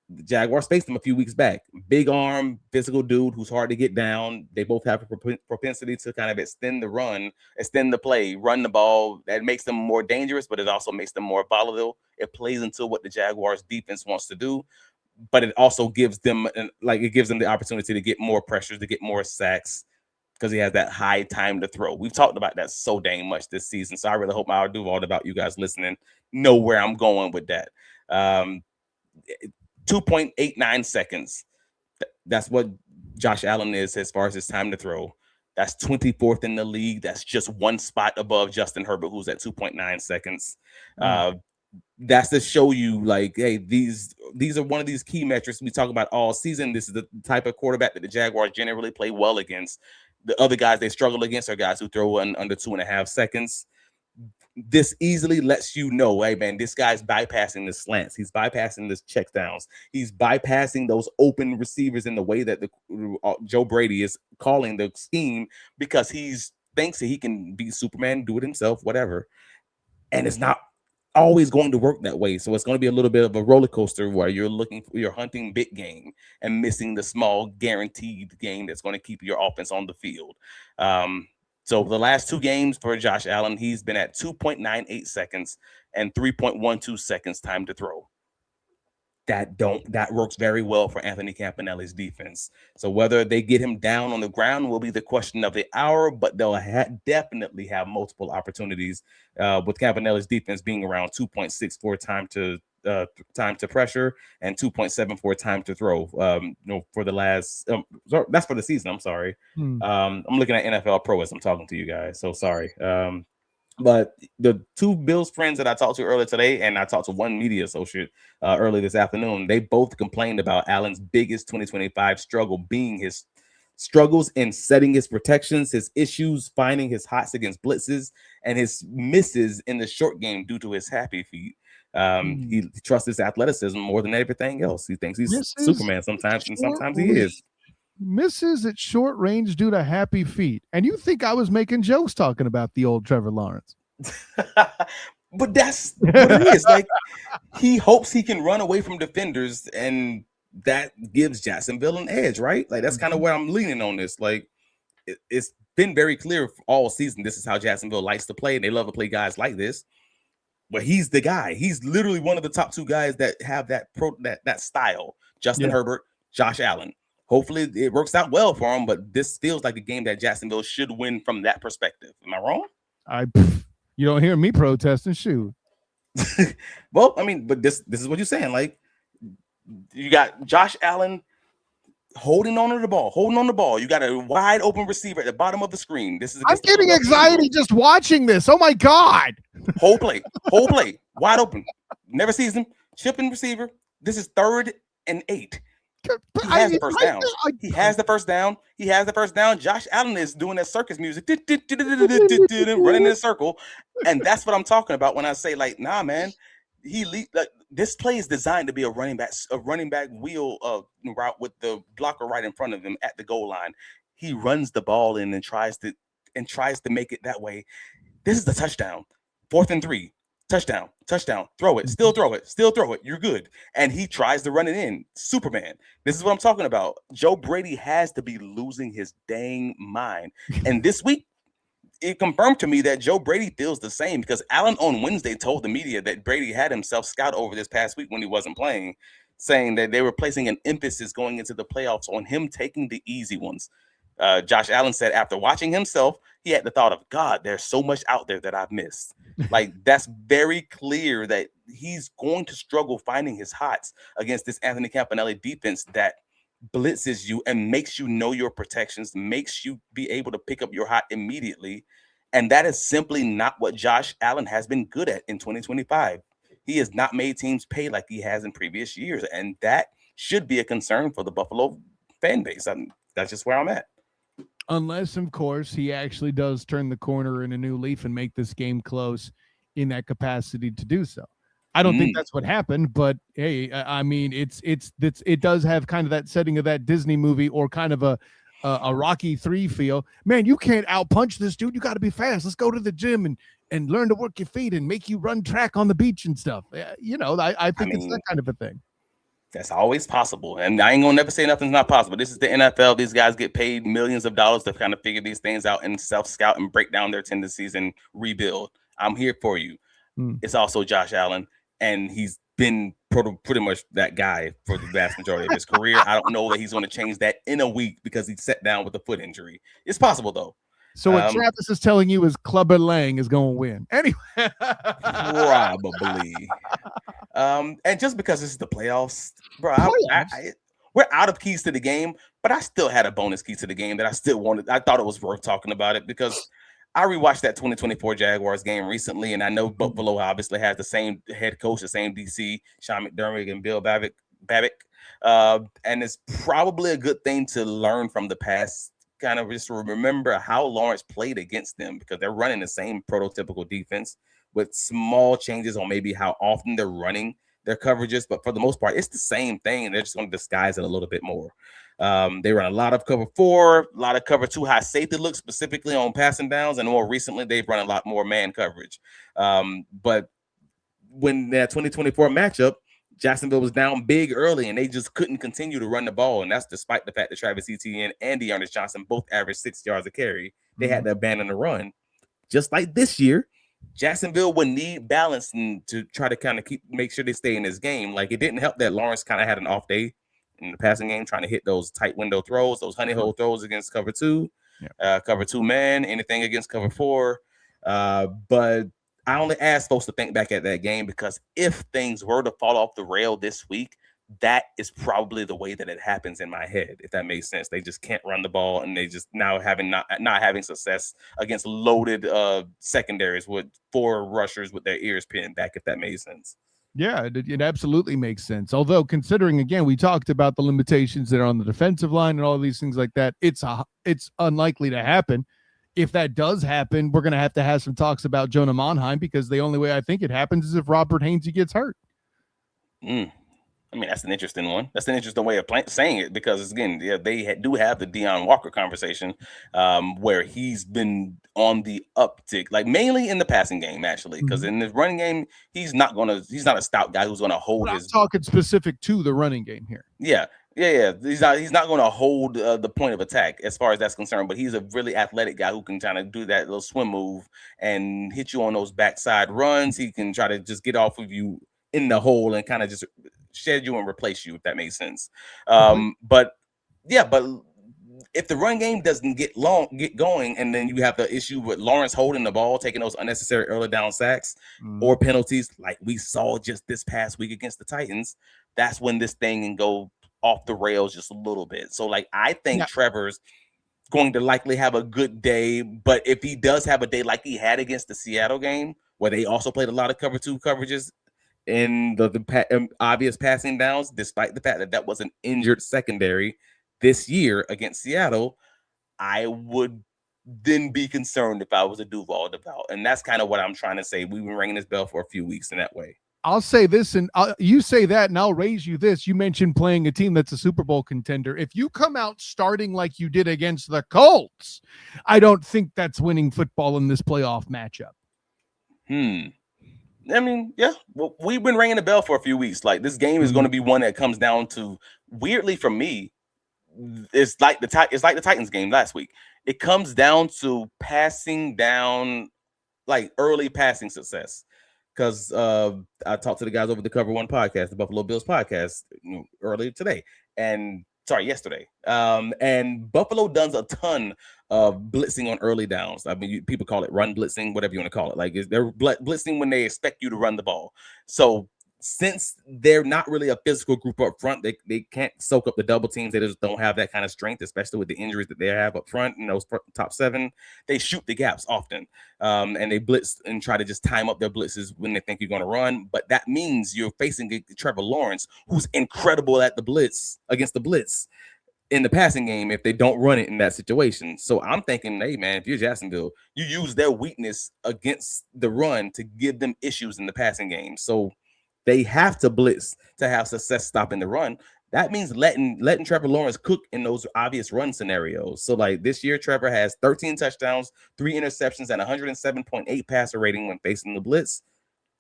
the Jaguars faced him a few weeks back. Big arm, physical dude who's hard to get down. They both have a propensity to kind of extend the run, extend the play, run the ball. That makes them more dangerous, but it also makes them more volatile. It plays into what the Jaguars defense wants to do, but it also gives them the opportunity to get more pressures, to get more sacks, because he has that high time to throw. We've talked about that so dang much this season. So I really hope our Duuuval, about you guys listening, know where I'm going with that. 2.89 seconds. That's what Josh Allen is as far as his time to throw. That's 24th in the league. That's just one spot above Justin Herbert, who's at 2.9 seconds. That's to show you, like, hey, these are one of these key metrics we talk about all season. This is the type of quarterback that the Jaguars generally play well against. The other guys they struggle against are guys who throw under 2.5 seconds. This easily lets you know, hey, man, this guy's bypassing the slants. He's bypassing the check downs. He's bypassing those open receivers in the way that Joe Brady is calling the scheme, because he thinks that he can be Superman, do it himself, whatever. And it's not always going to work that way. So it's going to be a little bit of a roller coaster where you're hunting big game and missing the small guaranteed game that's going to keep your offense on the field. So the last two games for Josh Allen, he's been at 2.98 seconds and 3.12 seconds time to throw. That works very well for Anthony Campanelli's defense. So whether they get him down on the ground will be the question of the hour, but they'll definitely have multiple opportunities with Campanelli's defense being around 2.64 time to pressure and 2.74 time to throw. For the last that's for the season. I'm sorry. I'm looking at NFL Pro as I'm talking to you guys. So sorry. But the two Bills friends that I talked to earlier today, and I talked to one media associate early this afternoon, they both complained about Allen's biggest 2025 struggle being his struggles in setting his protections, his issues finding his hots against blitzes, and his misses in the short game due to his happy feet. He trusts his athleticism more than everything else. He thinks he's Superman sometimes, and sometimes he is. Misses at short range due to happy feet. And you think I was making jokes talking about the old Trevor Lawrence. But that's what it is. Like, he hopes he can run away from defenders, and that gives Jacksonville an edge, right? Like, that's kind of where I'm leaning on this. Like, it's been very clear all season. This is how Jacksonville likes to play, and they love to play guys like this. But he's the guy. He's literally one of the top two guys that have that style. Justin Herbert, Josh Allen. Hopefully it works out well for him, but this feels like a game that Jacksonville should win from that perspective. Am I wrong? You don't hear me protesting, shoot. Well, I mean, but this is what you're saying. Like, you got Josh Allen holding on to the ball. You got a wide open receiver at the bottom of the screen. I'm getting anxiety just watching this. Oh my God. Whole play, wide open. Never sees him. Chipping receiver. This is 3rd and 8. He has the first down. He has the first down. Josh Allen is doing that circus music, running in a circle, and that's what I'm talking about when I say, like, nah, man. This play is designed to be a running back wheel route with the blocker right in front of him at the goal line. He runs the ball in and tries to make it that way. This is the touchdown. 4th and 3. Touchdown, throw it, still throw it. You're good. And he tries to run it in. Superman. This is what I'm talking about. Joe Brady has to be losing his dang mind. And this week, it confirmed to me that Joe Brady feels the same, because Allen on Wednesday told the media that Brady had himself scout over this past week when he wasn't playing, saying that they were placing an emphasis going into the playoffs on him taking the easy ones. Josh Allen said after watching himself, he had the thought of, God, there's so much out there that I've missed. Like, that's very clear that he's going to struggle finding his hots against this Anthony Campanelli defense that blitzes you and makes you know your protections, makes you be able to pick up your hot immediately. And that is simply not what Josh Allen has been good at in 2025. He has not made teams pay like he has in previous years. And that should be a concern for the Buffalo fan base. That's just where I'm at. Unless, of course, he actually does turn the corner in a new leaf and make this game close in that capacity to do so. I don't think that's what happened, but hey, I mean, it does have kind of that setting of that Disney movie or kind of a Rocky 3 feel. Man, you can't outpunch this dude. You got to be fast. Let's go to the gym and learn to work your feet and make you run track on the beach and stuff. I think it's that kind of a thing. That's always possible. And I ain't gonna never say nothing's not possible. This is the NFL. These guys get paid millions of dollars to kind of figure these things out and self-scout and break down their tendencies and rebuild. I'm here for you. It's also Josh Allen, and he's been pretty much that guy for the vast majority of his career. I don't know that he's going to change that in a week because he sat down with a foot injury. It's possible, though. So what Travis is telling you is Clubber Lang is going to win. Anyway. Probably. And just because this is the playoffs, bro, we're out of keys to the game, but I still had a bonus key to the game that I still wanted. I thought it was worth talking about it because I rewatched that 2024 Jaguars game recently, and I know Buffalo obviously has the same head coach, the same DC, Sean McDermott and Bill Babick. And it's probably a good thing to learn from the past, kind of just remember how Lawrence played against them because they're running the same prototypical defense with small changes on maybe how often they're running their coverages. But for the most part, it's the same thing, and they're just going to disguise it a little bit more. They run a lot of cover 4, a lot of cover 2 high safety looks specifically on passing downs, and more recently they've run a lot more man coverage. But when that 2024 matchup, Jacksonville was down big early, and they just couldn't continue to run the ball, and that's despite the fact that Travis Etienne and Dearness Johnson both averaged 6 yards a carry. They had to abandon the run. Just like this year, Jacksonville would need balance to try to kind of make sure they stay in this game. Like, it didn't help that Lawrence kind of had an off day in the passing game, trying to hit those tight window throws, those honey hole throws against cover 2, cover 2 man, anything against cover 4. But I only ask folks to think back at that game because if things were to fall off the rail this week, that is probably the way that it happens in my head, if that makes sense. They just can't run the ball, and they just now not having success against loaded secondaries with 4 rushers with their ears pinned back, if that made sense. Yeah, it absolutely makes sense. Although, considering, again, we talked about the limitations that are on the defensive line and all these things like that, it's unlikely to happen. If that does happen, we're going to have some talks about Jonah Monheim, because the only way I think it happens is if Robert Hainsey gets hurt. I mean, that's an interesting one. That's an interesting way of saying it, because again, they do have the Deion Walker conversation, where he's been on the uptick, like mainly in the passing game, actually, because in the running game, he's not a stout guy who's gonna hold his. I'm talking specific to the running game here. Yeah. He's not going to hold the point of attack as far as that's concerned, but he's a really athletic guy who can kind of do that little swim move and hit you on those backside runs. He can try to just get off of you in the hole and kind of just shed you and replace you, if that makes sense. But if the run game doesn't get going, and then you have the issue with Lawrence holding the ball, taking those unnecessary early down sacks or penalties, like we saw just this past week against the Titans, that's when this thing can go off the rails just a little bit. So, like, I think Trevor's going to likely have a good day, but if he does have a day like he had against the Seattle game, where they also played a lot of cover 2 coverages in the obvious passing downs, despite the fact that was an injured secondary this year against Seattle, I would then be concerned if I was a Duuuval. And that's kind of what I'm trying to say. We've been ringing this bell for a few weeks in that way. I'll say this, and you say that, and I'll raise you this. You mentioned playing a team that's a Super Bowl contender. If you come out starting like you did against the Colts, I don't think that's winning football in this playoff matchup. I mean, yeah, well, we've been ringing the bell for a few weeks. Like, this game is going to be one that comes down to, weirdly for me, it's like the Titans game last week. It comes down to passing down, like early passing success. Because I talked to the guys over the Cover One podcast, the Buffalo Bills podcast, yesterday. And Buffalo does a ton of blitzing on early downs. I mean, people call it run blitzing, whatever you want to call it. Like, they're blitzing when they expect you to run the ball. So since they're not really a physical group up front, they can't soak up the double teams. They just don't have that kind of strength, especially with the injuries that they have up front in those top 7. They shoot the gaps often, and they blitz and try to just time up their blitzes when they think you're going to run. But that means you're facing Trevor Lawrence, who's incredible at the blitz, against the blitz in the passing game if they don't run it in that situation. So I'm thinking, hey, man, if you're Jacksonville, you use their weakness against the run to give them issues in the passing game. So they have to blitz to have success stopping the run. That means letting Trevor Lawrence cook in those obvious run scenarios. So like this year, Trevor has 13 touchdowns, 3 interceptions, and 107.8 passer rating when facing the blitz.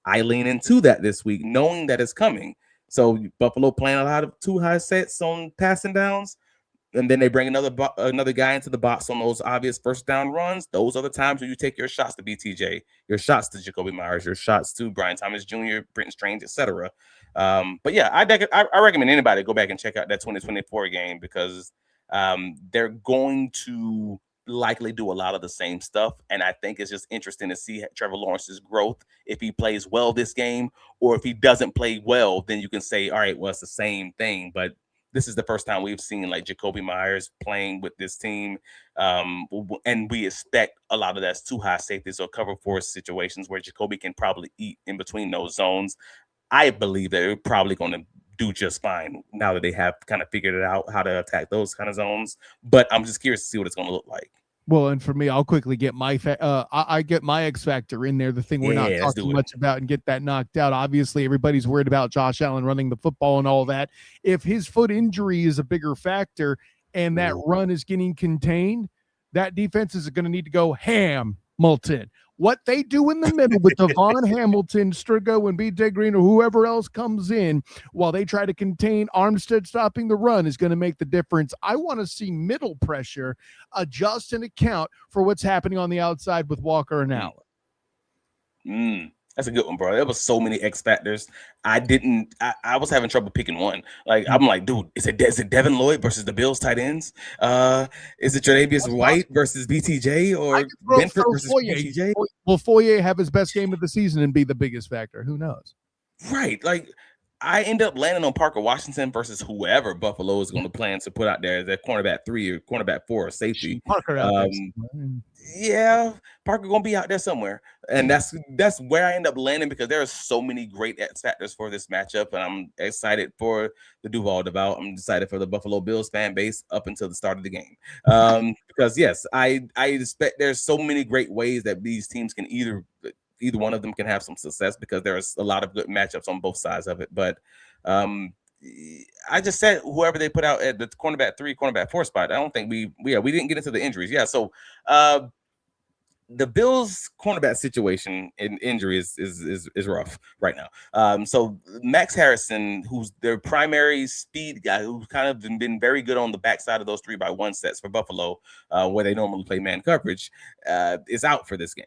I lean into that this week, knowing that it's coming. So Buffalo playing a lot of too high sets on passing downs, and then they bring another guy into the box on those obvious first down runs. Those are the times when you take your shots to BTJ, your shots to Jacoby Myers, your shots to Brian Thomas Jr., Britton Strange, etc. But yeah, I recommend anybody go back and check out that 2024 game because they're going to likely do a lot of the same stuff. And I think it's just interesting to see Trevor Lawrence's growth. If he plays well this game, or if he doesn't play well, then you can say, all right, well, it's the same thing. But this is the first time we've seen like Jacoby Myers playing with this team. And we expect a lot of that's too high safeties or cover force situations where Jacoby can probably eat in between those zones. I believe that they're probably going to do just fine now that they have kind of figured it out how to attack those kind of zones. But I'm just curious to see what it's going to look like. Well, and for me, I'll quickly get my I get my X factor in there, the thing we're not talking much about, and get that knocked out. Obviously, everybody's worried about Josh Allen running the football and all that. If his foot injury is a bigger factor and that run is getting contained, that defense is going to need to go Hamilton. What they do in the middle with Devon Hamilton, Strigo, and BJ Green, or whoever else comes in while they try to contain Armstead stopping the run is going to make the difference. I want to see middle pressure adjust and account for what's happening on the outside with Walker and Allen. That's a good one, bro. There was so many X factors. I was having trouble picking one. Like, I'm like, dude, is it Devin Lloyd versus the Bills tight ends? Is it Tre'Davious White versus BTJ or Benford versus BTJ? Will Foye have his best game of the season and be the biggest factor? Who knows? Right. Like, I end up landing on Parker Washington versus whoever Buffalo is going to plan to put out there as their cornerback 3 or cornerback 4 or safety. Parker yeah, Parker going to be out there somewhere. And that's where I end up landing because there are so many great X factors for this matchup. And I'm excited for the Duuuval. I'm excited for the Buffalo Bills fan base up until the start of the game. Because, yes, I expect there's so many great ways that these teams can either one of them can have some success because there's a lot of good matchups on both sides of it. But I just said whoever they put out at the cornerback 3, cornerback 4 spot. I don't think we didn't get into the injuries. Yeah, so the Bills cornerback situation in injury is rough right now. So Max Harrison, who's their primary speed guy, who's kind of been very good on the backside of those 3-by-1 sets for Buffalo, where they normally play man coverage, is out for this game.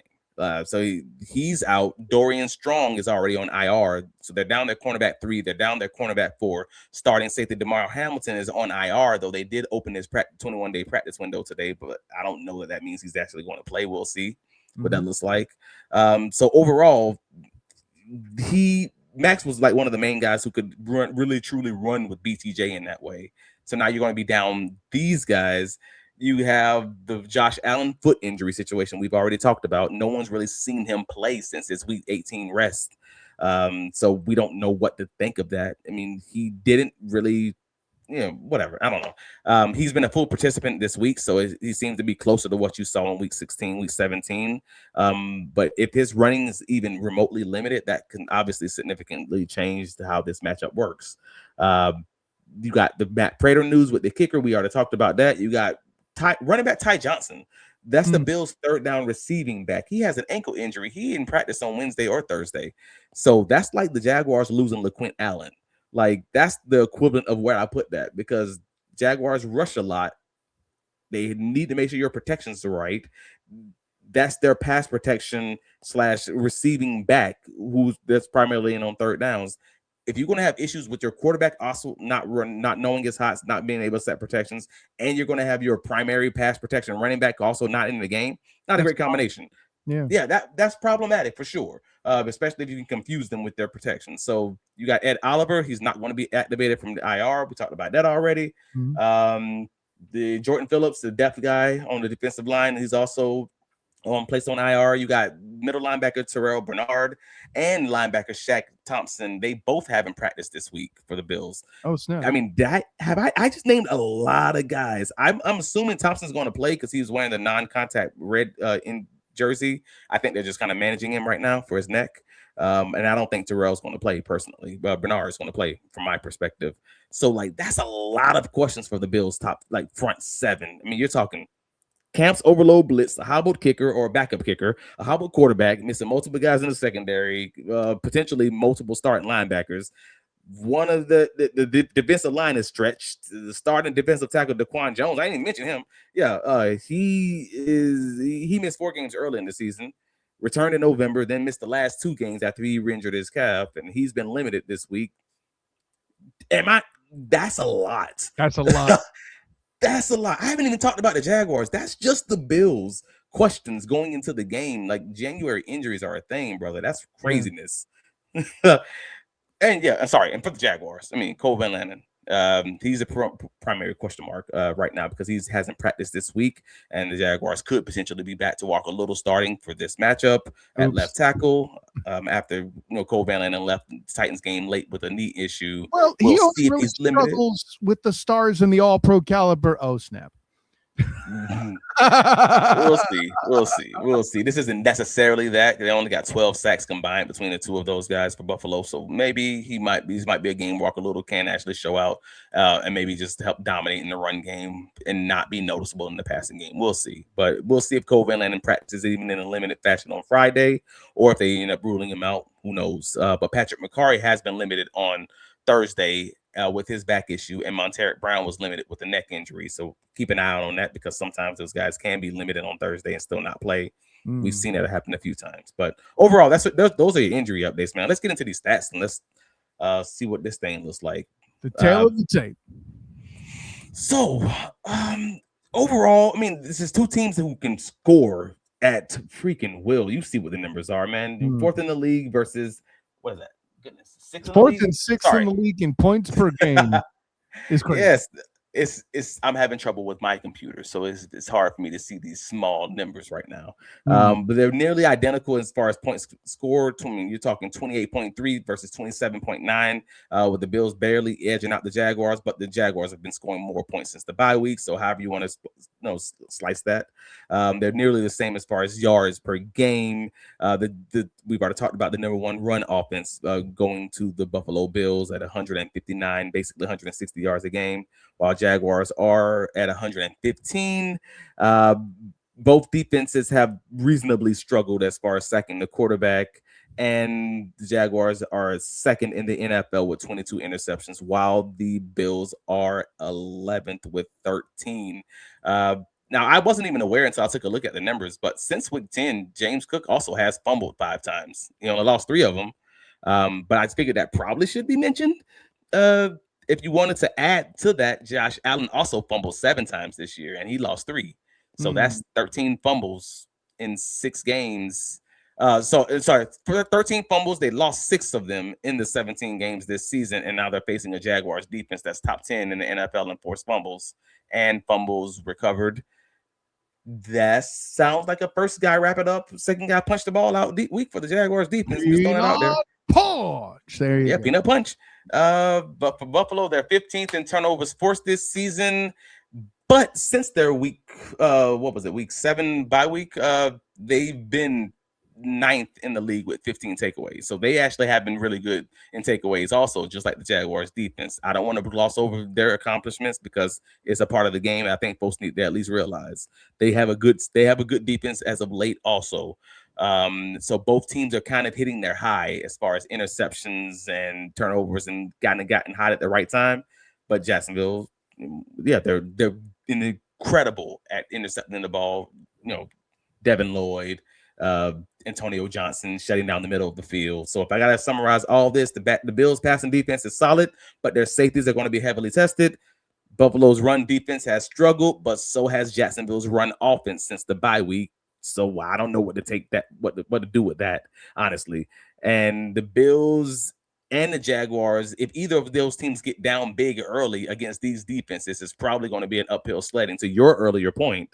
So he's out. Dorian Strong is already on IR. So they're down their cornerback 3. They're down their cornerback 4. Starting safety DeMar Hamilton is on IR, though they did open his 21-day practice window today. But I don't know that means he's actually going to play. We'll see what that looks like. So overall, Max was like one of the main guys who could really, truly run with BTJ in that way. So now you're going to be down these guys. You have the Josh Allen foot injury situation we've already talked about. No one's really seen him play since his week 18 rest. So we don't know what to think of that. I mean, he didn't really, whatever. I don't know. He's been a full participant this week, so he seems to be closer to what you saw in week 16, week 17. But if his running is even remotely limited, that can obviously significantly change how this matchup works. You got the Matt Prater news with the kicker. We already talked about that. You got running back Ty Johnson. That's the Bills' third down receiving back. He has an ankle injury. He didn't practice on Wednesday or Thursday. So that's like the Jaguars losing LaQuint Allen. Like, that's the equivalent of where I put that because Jaguars rush a lot. They need to make sure your protections are right. That's their pass protection / receiving back, that's primarily in on third downs. If you're going to have issues with your quarterback also not knowing his hots, not being able to set protections, and you're going to have your primary pass protection running back also not in the game, not a great combination. Yeah, that's problematic for sure, especially if you can confuse them with their protection. So you got Ed Oliver. He's not going to be activated from the IR. We talked about that already. The Jordan Phillips, the depth guy on the defensive line, he's also placed on IR. You got middle linebacker Terrell Bernard and linebacker Shaq Thompson. They both haven't practiced this week for the Bills. Oh snap! I mean, I just named a lot of guys. I'm assuming Thompson's going to play because he was wearing the non-contact red in jersey. I think they're just kind of managing him right now for his neck. And I don't think Terrell's going to play personally. Bernard is going to play from my perspective. So like that's a lot of questions for the Bills top like front seven. I mean, you're talking Camps overload blitz, a hobbled kicker or a backup kicker, a hobbled quarterback, missing multiple guys in the secondary, potentially multiple starting linebackers. One of the defensive line is stretched. The starting defensive tackle, Daquan Jones, I didn't even mention him. Yeah, he missed 4 games early in the season, returned in November, then missed the last 2 games after he re-injured his calf, and he's been limited this week. That's a lot. That's a lot. That's a lot. I haven't even talked about the Jaguars. That's just the Bills questions going into the game. Like January injuries are a thing, brother. That's craziness. And yeah, I'm sorry. And for the Jaguars, I mean, Coen, he's a primary question mark right now because he hasn't practiced this week, and the Jaguars could potentially be back to Walker Little starting for this matchup at left tackle after Coen left the Titans game late with a knee issue. Well, he only really struggles with the stars and the All-Pro caliber. Oh snap! We'll see. This isn't necessarily that. They only got 12 sacks combined between the 2 of those guys for Buffalo. So maybe he might be a game Walker Little can actually show out and maybe just help dominate in the run game and not be noticeable in the passing game. We'll see. But we'll see if Coen practices even in a limited fashion on Friday or if they end up ruling him out. Who knows? But Patrick McCarry has been limited on Thursday with his back issue, and Monteric Brown was limited with a neck injury. So keep an eye out on that because sometimes those guys can be limited on Thursday and still not play. We've seen that happen a few times. But overall, those are your injury updates, man. Let's get into these stats and let's see what this thing looks like. The tail of the tape. So overall, I mean, this is 2 teams who can score at freaking will. You see what the numbers are, man. 4th in the league versus what is that? Goodness, 4th and 6th in the league in points per game is crazy. Yes, it's I'm having trouble with my computer, so it's hard for me to see these small numbers right now. But they're nearly identical as far as points scored. I mean, you're talking 28.3 versus 27.9, with the Bills barely edging out the Jaguars, but the Jaguars have been scoring more points since the bye week. So however you want to slice that, they're nearly the same as far as yards per game. We've already talked about the number 1 run offense going to the Buffalo Bills at 159, basically 160 yards a game, while Jaguars are at 115. Both defenses have reasonably struggled as far as sacking the quarterback, and the Jaguars are 2nd in the NFL with 22 interceptions, while the Bills are 11th with 13. Now, I wasn't even aware until I took a look at the numbers, but since week 10, James Cook also has fumbled 5 times. He lost 3 of them, but I figured that probably should be mentioned. If you wanted to add to that, Josh Allen also fumbled 7 times this year, and he lost 3. So that's 13 fumbles in 6 games. For 13 fumbles, they lost 6 of them in the 17 games this season, and now they're facing a Jaguars defense that's top 10 in the NFL in forced fumbles and fumbles recovered. That sounds like a first guy wrap it up, second guy punch the ball out week for the Jaguars defense. Just throwing it out there. Punch. There you go. Peanut punch. But for Buffalo, they're 15th in turnovers forced this season. But since their week 7 bye week, they've been 9th in the league with 15 takeaways. So they actually have been really good in takeaways also, just like the Jaguars defense. I don't want to gloss over their accomplishments because it's a part of the game. I think folks need to at least realize they have a good defense as of late also. So both teams are kind of hitting their high as far as interceptions and turnovers and gotten hot at the right time. But Jacksonville, they're incredible at intercepting the ball. Devin Lloyd, Antonio Johnson shutting down the middle of the field. So if I gotta summarize all this, the Bills' passing defense is solid, but their safeties are going to be heavily tested. Buffalo's run defense has struggled, but so has Jacksonville's run offense since the bye week. So I don't know what to do with that, honestly. And the Bills and the Jaguars, if either of those teams get down big early against these defenses, it's probably going to be an uphill sledding, to your earlier point,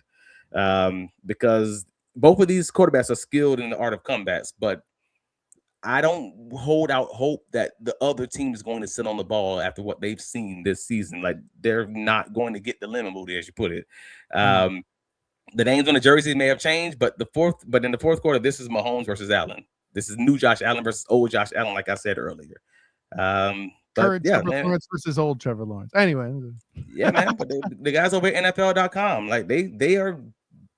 because both of these quarterbacks are skilled in the art of comebacks, but I don't hold out hope that the other team is going to sit on the ball after what they've seen this season. Like, they're not going to get the lemon booty, as you put it. The names on the jerseys may have changed, but in the fourth quarter, this is Mahomes versus Allen. This is new Josh Allen versus old Josh Allen, like I said earlier. But Current yeah, Trevor man. Lawrence versus old Trevor Lawrence. Anyway, Yeah, man. But the guys over at NFL.com, like they are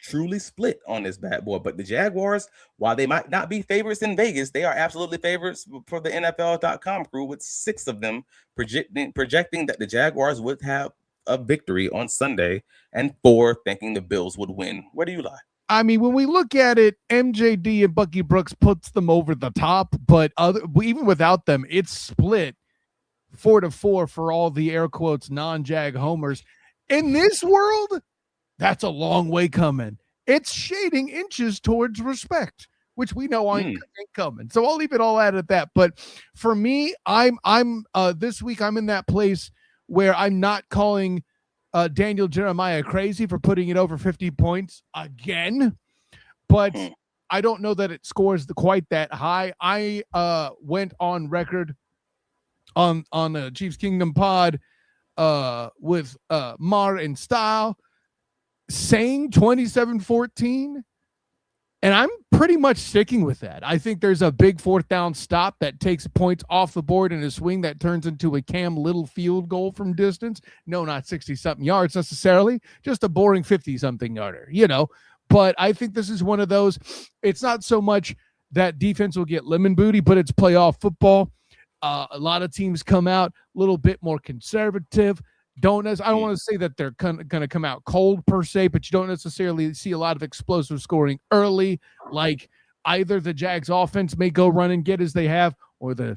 truly split on this bad boy. But the Jaguars, while they might not be favorites in Vegas, they are absolutely favorites for the NFL.com crew, with 6 of them projecting that the Jaguars would have a victory on Sunday, and 4 thinking the Bills would win. Where do you lie? I mean, when we look at it, MJD and Bucky Brooks puts them over the top, but even without them, it's split 4-4 for all the air quotes non-Jag homers. In this world, that's a long way coming. It's shading inches towards respect, which we know ain't coming. So I'll leave it all at that. But for me, I'm this week I'm in that place where I'm not calling Daniel Jeremiah crazy for putting it over 50 points again, but I don't know that it scores quite that high. I went on record on the Chiefs Kingdom pod with Mar and Style saying 27-14, and I'm pretty much sticking with that. I think there's a big 4th down stop that takes points off the board in a swing that turns into a Cam Little field goal from distance. No, not 60-something yards necessarily, just a boring 50-something yarder, But I think this is one of those. It's not so much that defense will get lemon booty, but it's playoff football. A lot of teams come out a little bit more conservative. I don't want to say that they're going to come out cold per se, but you don't necessarily see a lot of explosive scoring early. Like either the Jags offense may go run and get as they have, or the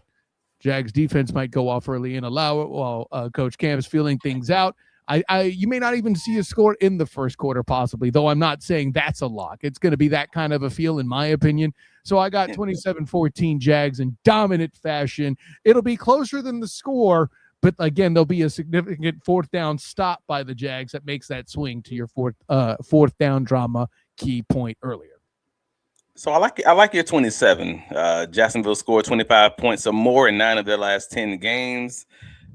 Jags defense might go off early and allow it while Coach Cam is feeling things out. You may not even see a score in the first quarter, possibly, though I'm not saying that's a lock. It's going to be that kind of a feel, in my opinion. So I got 27-14 Jags in dominant fashion. It'll be closer than the score, but again, there'll be a significant 4th down stop by the Jags that makes that swing to your fourth down drama key point earlier. So I like your 27. Jacksonville scored 25 points or more in 9 of their last 10 games.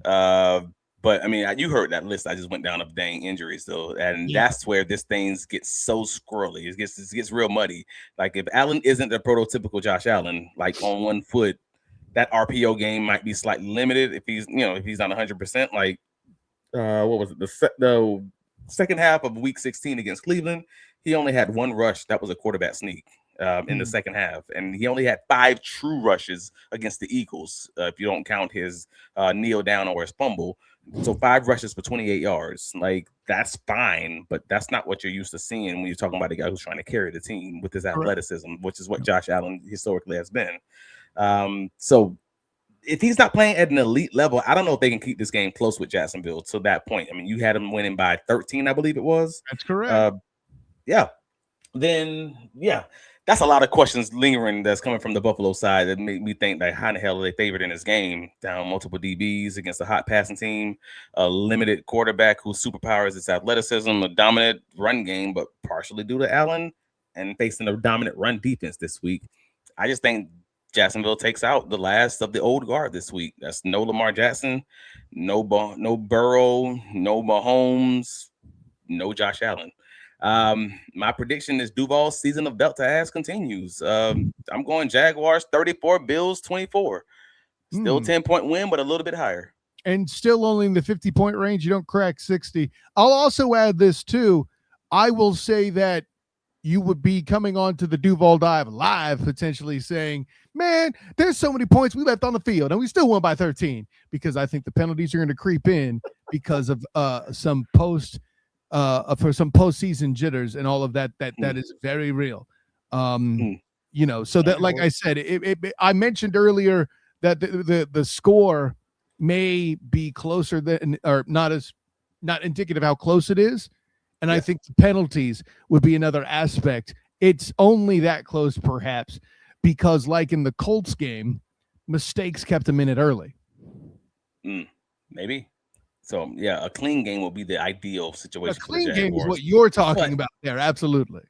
But I mean, you heard that list. I just went down of dang injuries, though, and that's where this thing gets so squirrely. It gets real muddy. Like if Allen isn't the prototypical Josh Allen, like on one foot, that RPO game might be slightly limited if he's not 100%. Like what was it? The second half of Week 16 against Cleveland, he only had 1 rush. That was a quarterback sneak in the second half, and he only had 5 true rushes against the Eagles, if you don't count his kneel down or his fumble. So 5 rushes for 28 yards. Like that's fine, but that's not what you're used to seeing when you're talking about a guy who's trying to carry the team with his athleticism, which is what Josh Allen historically has been. So if he's not playing at an elite level, I don't know if they can keep this game close with Jacksonville to that point. I mean, you had him winning by 13, I believe it was. That's correct. That's a lot of questions lingering that's coming from the Buffalo side that made me think that how the hell are they favored in this game? Down multiple DBs against a hot passing team, a limited quarterback whose superpower is its athleticism, a dominant run game, but partially due to Allen, and facing a dominant run defense this week. I just think Jacksonville takes out the last of the old guard this week. That's no Lamar Jackson, no Burrow, no Mahomes, no Josh Allen. My prediction is Duval's season of belt to ass continues. I'm going Jaguars 34, Bills 24. Still 10-point win, but a little bit higher. And still only in the 50-point range. You don't crack 60. I'll also add this too. I will say that you would be coming on to the Duval Dive live, potentially saying, man, there's so many points we left on the field and we still won by 13, because I think the penalties are going to creep in because of some postseason jitters and all of that is very real. So that, like I said, I mentioned earlier that the score may be closer than, or not indicative of how close it is. And I think the penalties would be another aspect. It's only that close, perhaps, because like in the Colts game, mistakes kept them in it early. Maybe. So, yeah, a clean game will be the ideal situation. A clean game is what you're talking about there. Absolutely.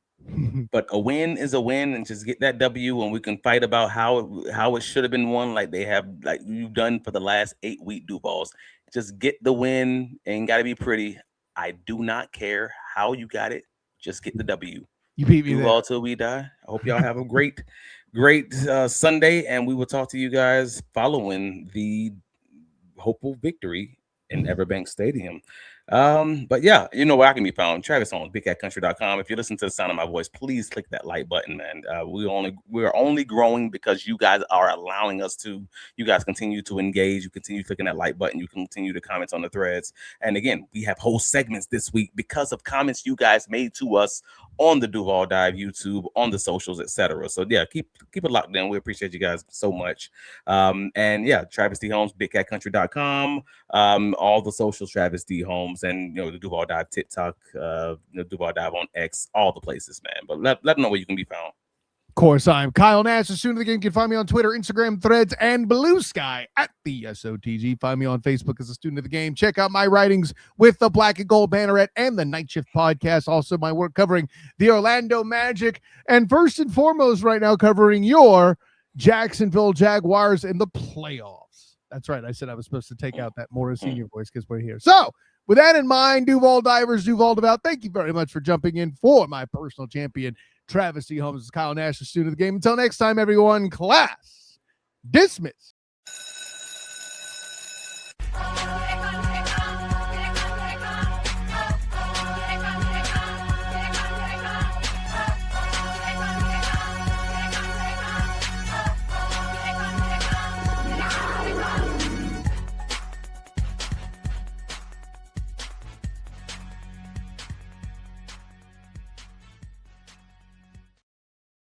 But a win is a win, and just get that W, and we can fight about how it should have been won, like you've done for the last 8-week Duvals. Just get the win. Ain't got to be pretty. I do not care how you got it. Just get the W. You beat me Duval till we die. I hope y'all have a great great Sunday, and we will talk to you guys following the hopeful victory in Everbank Stadium. But yeah, you know where I can be found. Travis on bigcatcountry.com. If you listen to the sound of my voice, please click that like button, man. We're only growing because you guys are allowing us to. You guys continue to engage. You continue clicking that like button. You continue to comment on the threads. And again, we have whole segments this week because of comments you guys made to us on the Duval Dive YouTube, on the socials, etc. So yeah, keep it locked in. We appreciate you guys so much. And yeah, Travis D. Holmes, bigcatcountry.com, all the socials, Travis D. Holmes, and the Duval Dive TikTok, the Duval Dive on X, all the places, man. But let them know where you can be found. Of course, I'm Kyle Nash. The Student of the Game. You can find me on Twitter, Instagram, Threads, and Blue Sky at the SOTG. Find me on Facebook as a Student of the Game. Check out my writings with the Black and Gold Banneret and the Night Shift podcast. Also, my work covering the Orlando Magic. And first and foremost, right now, covering your Jacksonville Jaguars in the playoffs. That's right. I said I was supposed to take out that Morris Senior voice because we're here. So, with that in mind, Duval Divers, Duval Devout, thank you very much for jumping in for my personal champion, Travis D. Holmes. Kyle Nash, the Student of the Game. Until next time, everyone, class dismissed.